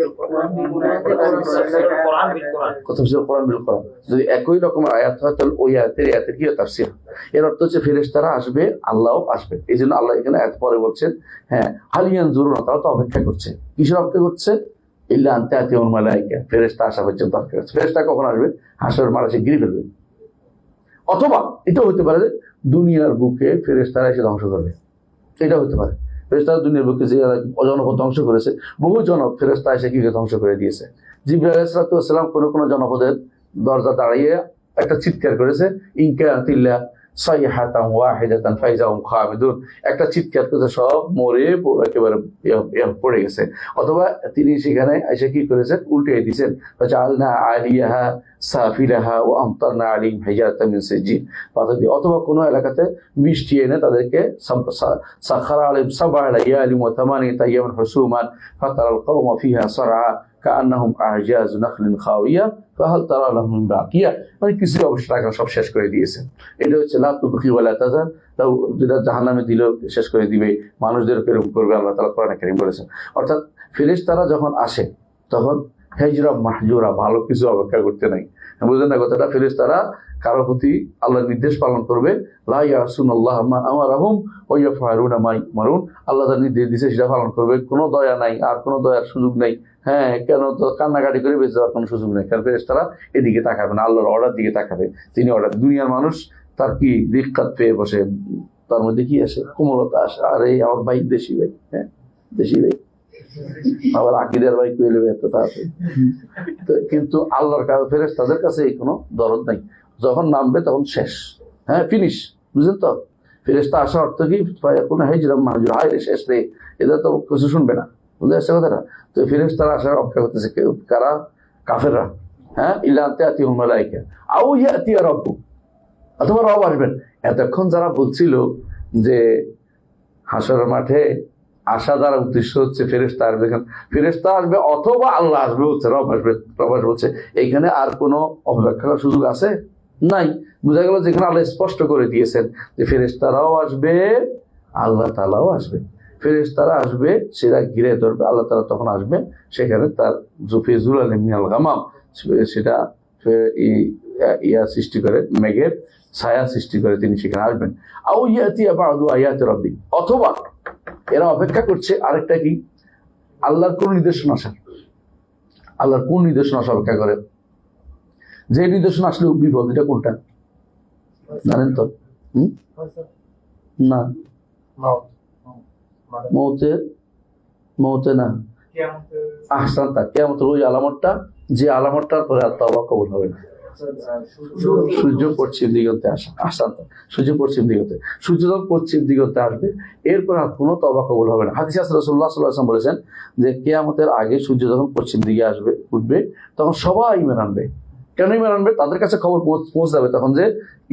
বিল কোরআন, যদি একই রকমের আয়াত হয় তাহলে ওই আয়াতের কি তাফসীর। এর অর্থ হচ্ছে ফেরেশতারা আসবে, আল্লাহও আসবে। এই জন্য আল্লাহ এখানে আয়াত পরে বলছেন, হ্যাঁ হাল ইয়ানজুরুনা, তারা তো অপেক্ষা করছে। কিসের অপেক্ষা করছে? ইল্লা আন তা'তিয়াহুল মালায়েকা, ফেরেশতা আসা পর্যন্ত অপেক্ষা করছে। ফেরেশতা কখন আসবে? হাসরের মাঠে এসে ঘিরে ফেলবে। অথবা এটা হতে পারে যে দুনিয়ার বুকে ফেরেশতারা এসে ধ্বংস করবে, এটা হতে পারে। ফেরেশতারা দুনিয়ার বুকে যে জনপদ ধ্বংস করেছে, বহু ফেরেশতা এসে কি ধ্বংস করে দিয়েছে। জিবরাইল আলাইহিস সালাম কোন জনপদের দরজা দাঁড়িয়ে একটা চিৎকার করেছে, ইনকাতিল্লা সাইহাতান ওয়াহিদাতান ফাইজাহুম খামিদুন, একটা চিৎকার করেছে, সব মরে একেবারে পড়ে গেছে। অথবা তিনি সেখানে এসে কি করেছেন? উল্টে দিয়েছেন, জাআলনা আলিয়াহা সাফিলাহা ওয়া আমতারনা আলাইহিম হিজারাতাম মিন সিজিল। অথবা কোনো এলাকাতে বৃষ্টি এনে তাদেরকে সাখারা আলাইহিম সাবআ লায়ালিন ওয়া তামানিয়াতা আইয়ামান হুসুমান ফাতারাল কওমা ফিহা সারআ কাআন্নাহুম আ'জাযু নাখলিন খাওয়িয়া ফাহাল তারা লাহুম মিন বাকিয়া, মানে কিছু অবশ্য টাকা সব শেষ করে দিয়েছে। এটা হচ্ছে লা তুবকি ওয়া লা তাজার, তাও যেটা জাহান্নামে দিল শেষ করে দিবে, মানুষদের এরকম করবে, আল্লাহ তাআলা কোরআনে কারীম বলেছেন। অর্থাৎ ফেরেশতারা যখন আসে তখন হিজরা মাহজুরা, ভালো কিছু অপেক্ষা করতে নাই। বুঝলেন না কথাটা? ফেরেশতারা কারো প্রতি আল্লাহর নির্দেশ পালন করবে, লা ইয়াসুনাল্লাহ মা আমারাহুম ওয়া ইয়াফআলুনা মা ইউমারুন, আল্লাহ যার নির্দেশ দিয়েছে সেটা পালন করবে, কোনো দয়া নাই, আর কোনো দয়ার সুযোগ নেই। হ্যাঁ, কেন তো কান্নাকাটি করে বেঁচে যাওয়ার কোনো সুযোগ নেই, কারণ ফেরেশতারা এদিকে তাকাবে না, আল্লাহর অর্ডার দিকে তাকাবে। তিনি অর্ডার, দুনিয়ার মানুষ তার কি দিক্কাত পেয়ে বসে, তার মধ্যে কি আসে? কোমলতা আসে। আর এই আমার ভাই দেশি ভাই, হ্যাঁ দেশি ভাই, আবার আকিদের ভাই কইলে নেবে এত তাড়াতাড়ি। কিন্তু আল্লাহর কাছে, ফেরেশতাদের কাছে এই কোনো দরদ নাই। যখন নামবে তখন শেষ, হ্যাঁ ফিনিশ। বুঝলেন তো? ফেরেশতা আসার অর্থ কি? কোনো হিজরা মাহজুর, হায় রে শেষ রে, এদের তো কিছু শুনবে না। বুঝতে আসছে কথাটা? তো ফেরেশতারা আসার অপেক্ষা করতেছে কারা? কাফেররা। হ্যাঁ, ইল্লা আন তা'তিয়াহুল মালায়েকা আও ইয়াতিয়া রাব্বুক, অথবা রব আসবেন। এতক্ষণ যারা বলছিল যে হাসরের মাঠে আসা দ্বারা উদ্দেশ্য হচ্ছে ফেরেশতা আসবে, ফেরেশতা আসবে অথবা আল্লাহ আসবে হচ্ছে, রব আসবে, রব আসবে হচ্ছে, এইখানে আর কোনো অপেক্ষা করার সুযোগ আছে? নাই। বোঝা গেল যেখানে আল্লাহ স্পষ্ট করে দিয়েছেন যে ফেরেশতারাও আসবে, আল্লাহ তাআলাও আসবে। ফেরেশতারা আসবে, সেটা ঘিরে ধরবে, আল্লাহ তাআলা তখন আসবে, সেখানে তার জুফিজুল মিনাল গামাম, সেটা ইয়া সৃষ্টি করে, মেঘের ছায়া সৃষ্টি করে তিনি সেখানে আসবেন। আও ইয়াতিয়া বা'দু আয়াতি রাব্বি, অথবা এরা অপেক্ষা করছে আরেকটা কি? আল্লাহর কোন নির্দেশনা আসার। আল্লাহর কোন নির্দেশনা আসা অপেক্ষা করে? যে নির্দেশনা আসলে বিপদ, এটা কোনটা জানেন তো? না, মৌতে না, আহসান, তা কিয়ামতের ওই আলামতটা, যে আলামতটার পরে আর তওবা কবুল হবে না। সূর্য পশ্চিম দিগন্তে আসা, আহসান, সূর্য পশ্চিম দিগন্তে, সূর্য যখন পশ্চিম দিগন্তে আসবে এরপর আর কোনো তওবা কবুল হবে না। হাদিসে আছে রাসূলুল্লাহ সাল্লাল্লাহু আলাইহি ওয়াসাল্লাম বলেছেন যে কিয়ামতের আগে সূর্য যখন পশ্চিম দিকে আসবে, উঠবে, তখন সবাই ঈমান আনবে। কেন ঈমান আনবে? তাদের কাছে খবর পৌঁছাবে তখন যে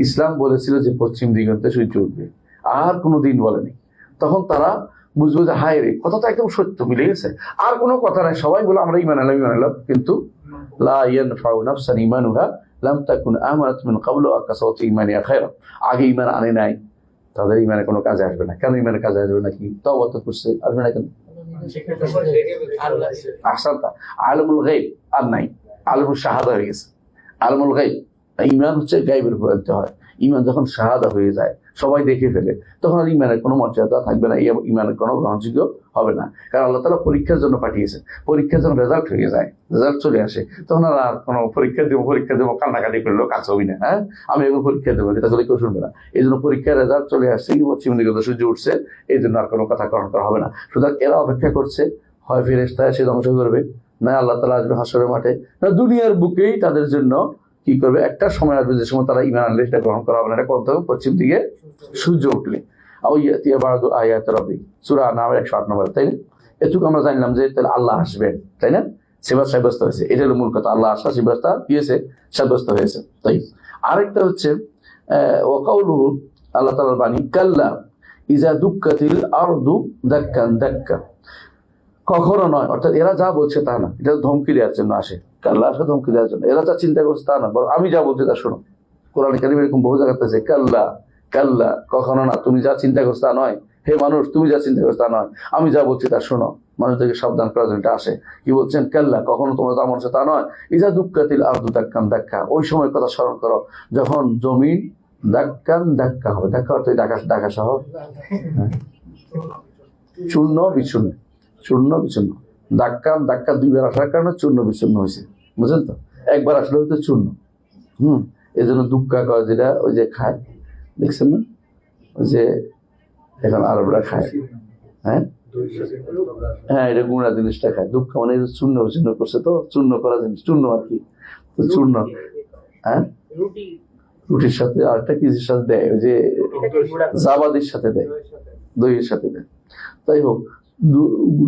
ইসলাম বলেছিল যে পশ্চিম দিগন্তে সূর্য উঠবে, আর কোনো দিন বলেনি। তখন তারা বুঝবে যে হায় রে, কথাটা একদম সত্য, মিলে গেছে, আর কোনো কথা নাই। সবাই বলে আমরা ঈমান আনলাম, কিন্তু লা ইয়ানফাউ নাফসান ঈমানুহা লাম তাকুন আমানাত মিন ক্বাবলু আও কাসাবাত ঈমানিহা খায়রা, আগে ঈমান আনে নাই, তাদের ঈমানে কোনো কাজে আসবে না। কেন ঈমানে কাজে আসবে না? কি তওবা তো করছে, আসবে না কেন? আহসানতা, আলমুল গায়ব আর নাই, আলমুল শাহাদা হয়ে গেছে। আলমুল গায়ব, ঈমান হচ্ছে গায়বের উপর আনতে হয়। ঈমান যখন শাহাদা হয়ে যায়, সবাই দেখে ফেলে, তখন আর ঈমানের কোনো মর্যাদা থাকবে না, ঈমানের কোনো গ্রহণযোগ্য হবে না। কারণ আল্লাহ তাআলা পরীক্ষার জন্য পাঠিয়েছেন। পরীক্ষার যখন রেজাল্ট হয়ে যায়, রেজাল্ট চলে আসে, তখন আর কোনো পরীক্ষা দেবো কান্নাকাটি করলেও কাজ হবে না। হ্যাঁ, আমি এখন পরীক্ষা দেবো, এটা করে কেউ শুনবে না। এই জন্য পরীক্ষার রেজাল্ট চলে আসছে, কি পশ্চিম দিকে সূর্য উঠছে, এই জন্য আর কোনো কথা গ্রহণ করা হবে না। সুতরাং এরা অপেক্ষা করছে, হয় ফেরেশতা এসে ধ্বংস করবে, না আল্লাহ তাআলা আসবে হাসরের মাঠে, না দুনিয়ার বুকেই তাদের জন্য কি করবে, একটা সময় আসবে যে সময় তারা ঈমান আনলে সেটা গ্রহণ করা হবে না। এটা কোন তখন পশ্চিম দিকে সূর্য উঠলে। আও ইয়াতিয়া বা'দু আয়াতি রাব্বি, সূরা আন-নাহল 108 নম্বর, তাই না? এটুকু আমরা জানলাম যে তাহলে আল্লাহ আসবেন, তাই না? সিফাত সাব্যস্ত হয়েছে, এটা হলো মূল কথা। আল্লাহ আসা সিফাতটা কি হয়েছে? সাব্যস্ত হয়েছে। তাই আরেকটা হচ্ছে ওয়া কাউলুহু, আল্লাহ তাআলার বাণী, কাল্লা ইযা দুক্কাতিল আরদু দাক্কান দাক্কা, কখনো নয়। অর্থাৎ এরা যা বলছে তা না, এটা ধমকি দেওয়ার জন্য আসে। কাল্লা আসা ধমকি দেওয়ার জন্য। এরা যা চিন্তা করছে তা না, বরং আমি যা বলছি তা শোনো। কোরআন কারিমে এরকম বহু জায়গাতে আছে কাল্লা কাল্লা, কখনো না, তুমি যা চিন্তা করছো তা নয়। হে মানুষ, তুমি যা চিন্তা করছো তা নয়, আমি যা বলছি তা শোনো। মানুষদেরকে সাবধান করার জন্য এটা আসে। কি বলছেন? কাল্লা, কখনো তোমরা তা মনে তা নয়। ইজা দুক্কাতিল আরদু দাক্কান দাক্কা, ওই সময় কথা স্মরণ করো যখন জমিন দাক্কান দাক্কা হবে। দাক্কা অর্থ ঢাকা ঢাকা সহ চূর্ণ বিচূর্ণ, চূর্ণ বিচূর্ণ। দাক্কান দাক্কা দুইবার আসার কারণে চূর্ণ বিচূর্ণ হয়েছে, বুঝলেন তো? একবার আসলে হয়তো চূর্ণ। এই জন্য দুক্কা করে, যেটা ওই যে খায়, দেখছেন না, ওই যে এখন আরবরা খায়, হ্যাঁ হ্যাঁ, এটা গুঁড়া জিনিসটা খায়। দুঃখ মানে চূর্ণ বিচূর্ণ করছে, তো চূর্ণ করা জিনিস, চূর্ণ আর কি, চূর্ণ। হ্যাঁ, রুটির সাথে আরেকটা কিছুর সাথে দেয়, ওই যে জাবাদির সাথে দেয়, দইয়ের সাথে দেয়। তাই হোক,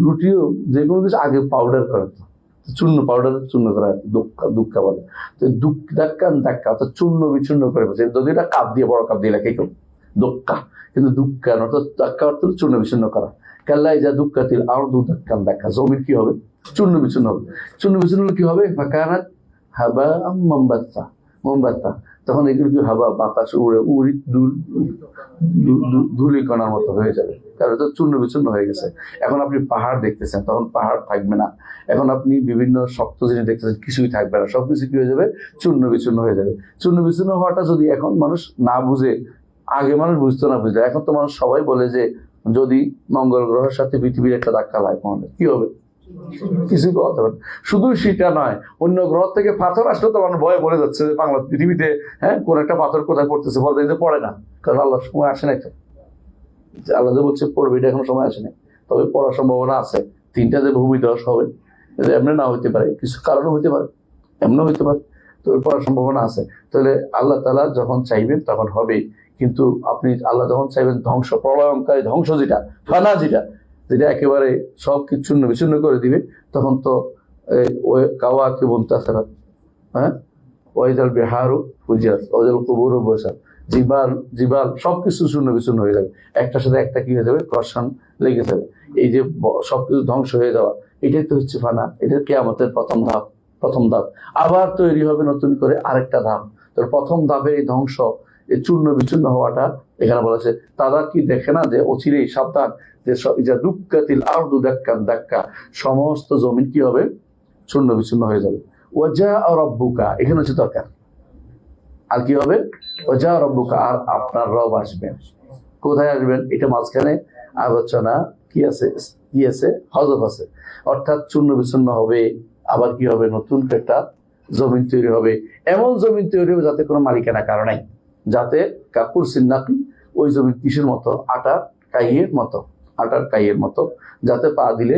রুটিও যে কোনো কিছু আগে পাউডার করে, চূর্ণ পাউডার চূর্ণ করা দুঃখা বলে। তো দাক্কান দাক্কা অর্থাৎ চূর্ণ বিচূর্ণ করে বলছে। যদি এটা কাপ দিয়ে, বড় কাপ দিয়ে লেখে কেউ দোক্কা, কিন্তু দুঃখান অর্থাৎ দাক্কা অর্থ চূর্ণ বিচূর্ণ করা। কাল্লাই যা দুঃখাতিল আরদু দাক্কান দাক্কা, জমির কি হবে? চূর্ণ বিচূর্ণ হবে। চূর্ণ বিচূর্ণ হলে কি হবে? ফাকানাত হাবা মামবাত্তা, মোমবাত্তা। তখন এগুলো কি হাবা, বাতাস উড়ে উড়ি ধুলিকণার মতো হয়ে যাবে, কারণ এটা চূর্ণ বিচূর্ণ হয়ে গেছে। এখন আপনি পাহাড় দেখতেছেন, তখন পাহাড় থাকবে না। এখন আপনি বিভিন্ন শক্ত জিনিস দেখতেছেন, কিছুই থাকবে না, সবকিছু কি হয়ে যাবে? চূর্ণ বিচূর্ণ হয়ে যাবে। চূর্ণ বিচূর্ণ হওয়াটা যদি এখন মানুষ না বুঝে, আগে মানুষ বুঝতো না, বুঝলে এখন তো মানুষ সবাই বলে যে যদি মঙ্গল গ্রহের সাথে পৃথিবীর একটা ধাক্কা লাগে তাহলে কি হবে? কিছু বলতে পারে। শুধু সেটা নয়, অন্য গ্রহ থেকে পাথর আসলে তো মানুষ ভয়ে বলে যাচ্ছে যে বাংলা পৃথিবীতে কোন একটা পাথর কোথায় পড়তেছে, বলতে কিন্তু পড়ে না, কারণ আল্লাহর সময় আসে নাই তো। আল্লাহ যে বলছে পড়বে, এটা এখনো সময় আসে নাই, তবে পড়ার সম্ভাবনা আছে। 3টা যে ভূমিধস হবে, এমনি না হইতে পারে, কিছু কারণে হইতে পারে, এমনি হইতে পারে, তো পড়ার সম্ভাবনা আছে। তাহলে আল্লাহ তাআলা যখন চাইবেন তখন হবে। কিন্তু আপনি আল্লাহ যখন চাইবেন ধ্বংস, প্রলয়ঙ্কারী ধ্বংস, যেটা ফানা, যেটা একেবারে সব কিছু চূর্ণ বিচূর্ণ করে দিবে, তখন তো কাওয়া কে বলতে, হ্যাঁ, ওয়াইদাল বিহারু ফুজিরাত ওয়াইদাল কুবুরু বসাত, জিবাল সবকিছু চূর্ণ বিচূর্ণ হয়ে যাবে। একটার সাথে একটা কি হয়ে যাবে? ঘর্ষণ লেগে যাবে। এই যে সবকিছু ধ্বংস হয়ে যাওয়া, এটাই তো হচ্ছে ফানা। এটা কিয়ামতের প্রথম ধাপ। আবার তৈরি হবে নতুন করে আরেকটা ধাপ। তো প্রথম ধাপে এই ধ্বংস, এই চূর্ণ বিচূর্ণ হওয়াটা এখানে বলা আছে। তারা কি দেখে না যে অচিরেই সাবধান, যে দুঃখাতিল আরদু দাক্কান দাক্কা, সমস্ত জমিন কি হবে? চূর্ণ বিচূর্ণ হয়ে যাবে। ওয়াজা রাব্বুকা, এখানে হচ্ছে দরকার। আর কি হবে? ওয়াজা রাব্বুকা, আর আপনার রব আসবেন। কোথায় আসবেন? এটা মাঝখানে আলোচনা কি আছে? হযফ আছে। অর্থাৎ চূর্ণ বিচূর্ণ হবে, আবার কি হবে? নতুন একটা জমিন তৈরি হবে। এমন জমিন তৈরি হবে যাতে কোনো মালিকানা কারো নাই, যাতে কাকুর সিন্নাকি, ওই জমিন কিসের মতো? আটার কাইয়ের মতো, যাতে পা দিলে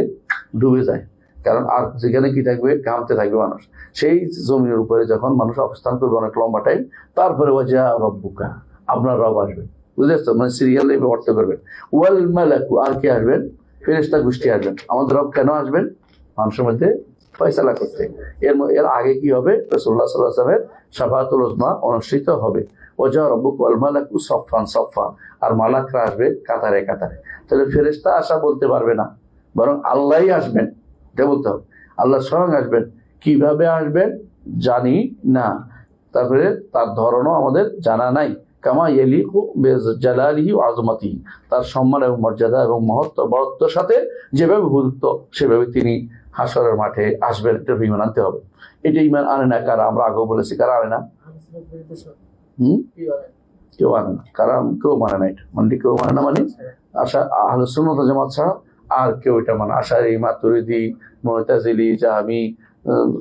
ডুবে যায়। কারণ আর যেখানে কি থাকবে? ঘামতে থাকবে মানুষ। সেই জমিনের উপরে যখন মানুষ অবস্থান করবে অনেক লম্বা টাইম, তারপরে ওয়াজা রাব্বুকা, আপনার রব আসবেন। বুঝেছো? মানে সিরিয়াল লাইফে অর্থ করবেন। ওয়াল মালাকু, আর কে আসবেন? ফেরেশতা গোষ্ঠী আসবেন। আমাদের রব কেন আসবেন? মানুষের মধ্যে ফয়সালা করতে। এর আগে কি হবে? রাসূলুল্লাহ সাল্লাল্লাহু আলাইহি ওয়াসাল্লামের শাফাআতুল উযমা অনুষ্ঠিত হবে। ওয়াজা রাব্বুকা ওয়াল মালাকু সাফফান সাফফা, আর মালাকরা আসবে কাতারে কাতারে। তাহলে ফেরেশতা আসা বলতে পারবে না, বরং আল্লাহই আসবেন, এটা বলতে হবে। আল্লাহ স্বয়ং আসবেন। কিভাবে আসবেন জানি না, তারপরে তার ধরনও আমাদের জানা নাই। কামা ইয়ালিকু বিজালালিহি ওয়া আযমাতিহি, তার সম্মান এবং মর্যাদা এবং মহত্ব বড়ত্বের সাথে যেভাবে উপযুক্ত, সেভাবে তিনি হাসরের মাঠে আসবেন। এটা ঈমান আনতে হবে। এটা ঈমান আনে না কারা? আমরা আগেও বলেছি, কারা আনে না? কেউ মানে না। কারণ কেউ মানে না, এটা মানে কেউ মানে না, মানে আশা আহলে সুন্নাত ওয়াল জামাত ছাড়া আর কেউ এটা মানে, আশারি, মাতুরিদি, মুতাজিলি, জাহমি,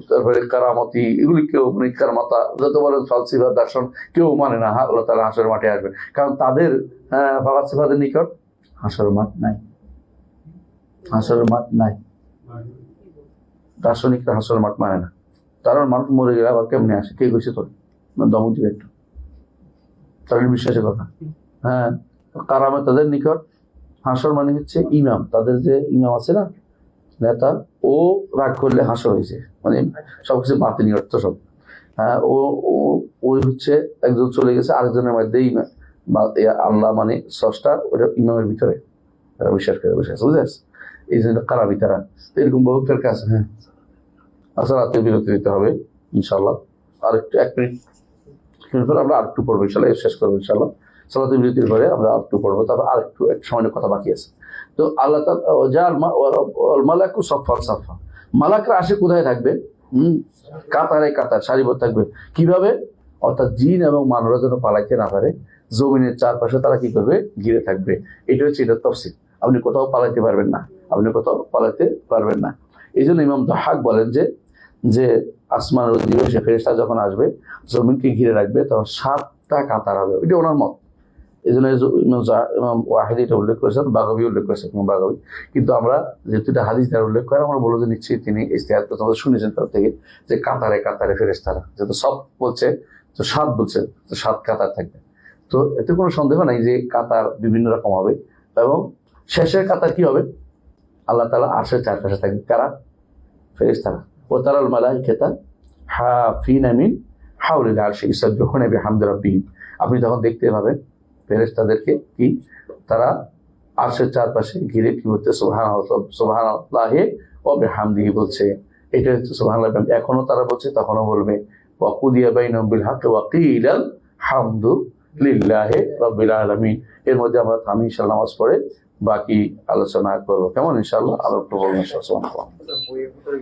তারপরে কারামতি, এগুলি কেউ মানে কারামাতা যত বলেন ফালসিফা দর্শন, কেউ মানে না আল্লাহ তাআলা হাসরের মাঠে আসবে। কারণ তাদের ফালসিফাদের নিকট হাসরের মাঠ নাই, হাসরের মাঠ নাই। দার্শনিকরা হাসরের মাঠ মানে না। কারণ মানুষ মরে গেলে আবার কেমনি আসে? কে কইছে তোর? দমক দিবে একটু, তাদের বিশ্বাসের কথা। হ্যাঁ, কারামে তাদের নিকট হাসর মানে হচ্ছে ইমাম, তাদের যে ইমাম আছে না, নেতা, ও রাগ করলে হাসর হয়েছে, মানে সবকিছু বাতিল অর্থ সব। হ্যাঁ, ওই হচ্ছে একজন চলে গেছে, আরেকজনের মধ্যে ইমাম বা আল্লাহ মানে স্রষ্টা, ওটা ইমামের ভিতরে তারা বিশ্বাস করে বসে আছে, বুঝে? এই জন্য কারাবি তারা এরকম বহুতের কাছে। হ্যাঁ, সালাতে বিরতি দিতে হবে ইনশাআল্লাহ। আর একটু 1 মিনিট পরে আমরা আরেকটু পড়বো ইনশাআল্লাহ, শেষ করবো ইনশাআল্লাহ। সালাতে বিরতির পরে আমরা আরেকটু পড়বো, তারপর আরেকটু সামান্য কথা বাকি আছে। তো আল্লাহ মালাকু সফা সাফা, মালাকরা আসে কোথায় থাকবে? কাতারে কাতার সারিবদ্ধ থাকবে। কিভাবে? অর্থাৎ জিন এবং মানবরা যেন পালাইতে না পারে, জমিনের চারপাশে তারা কি করবে? ঘিরে থাকবে। এটা হচ্ছে এটা তফসিল। আপনি কোথাও পালাইতে পারবেন না, আপনি কোথাও পালাইতে পারবেন না। এই জন্য ইমাম দাহাক বলেন যে আসমান অধিবাসী ফেরেশতা যখন আসবে জমিনকে ঘিরে রাখবে, তখন 7টা কাতার হবে। এটা ওনার মত। এই জন্য ইমাম ওয়াহিদ এটা উল্লেখ করেছেন, বাগাবি উল্লেখ করেছেন, বাগাবি। কিন্তু আমরা যেহেতু এটা হাদিস দ্বারা উল্লেখ করে, আমরা বলে যে নিশ্চয়ই তিনি ইস্তেহাদ করতে আমাদের শুনেছেন তার থেকে, যে কাতারে কাতারে ফেরেশতারা, যেহেতু সব বলছে তো 7 বলছে, তো 7 কাতার থাকবে। তো এতে কোনো সন্দেহ নাই যে কাতার বিভিন্ন রকম হবে, এবং শেষের কাতার কি হবে? আল্লাহ তাআলা আরশের চারপাশে থাকবে। কারা? ফেরেশতারা। ওয়া তারাল মালাইকাতা হাফিনা মিন হাওলিল আরশি ইউসাব্বিহুনা বিহামদি রাব্বিহিম। আপনি তখন দেখতে পাবেন ফেরেশতাদেরকে কি তারা আরশের চারপাশে ঘিরে কি বলতে সুবহানাল্লাহি ওয়া বিহামদিহি বলছে। এটা হচ্ছে সুবহানাল্লাহ। এখনো তারা বলছে, তখনও বলবে ওয়া কুদিয়া বাইনাহুম বিল হক ওয়া কিলাল হামদু লিল্লাহি রাব্বিল আলামিন। এর মধ্যে আমরা থামি ইনশাআল্লাহ, নামাজ পড়ে বাকি আলোচনা করবো। কেমন? ইনশাআল্লাহ আরো একটু বলবো ইনশাআল্লাহ। বইয়ের ভিতরে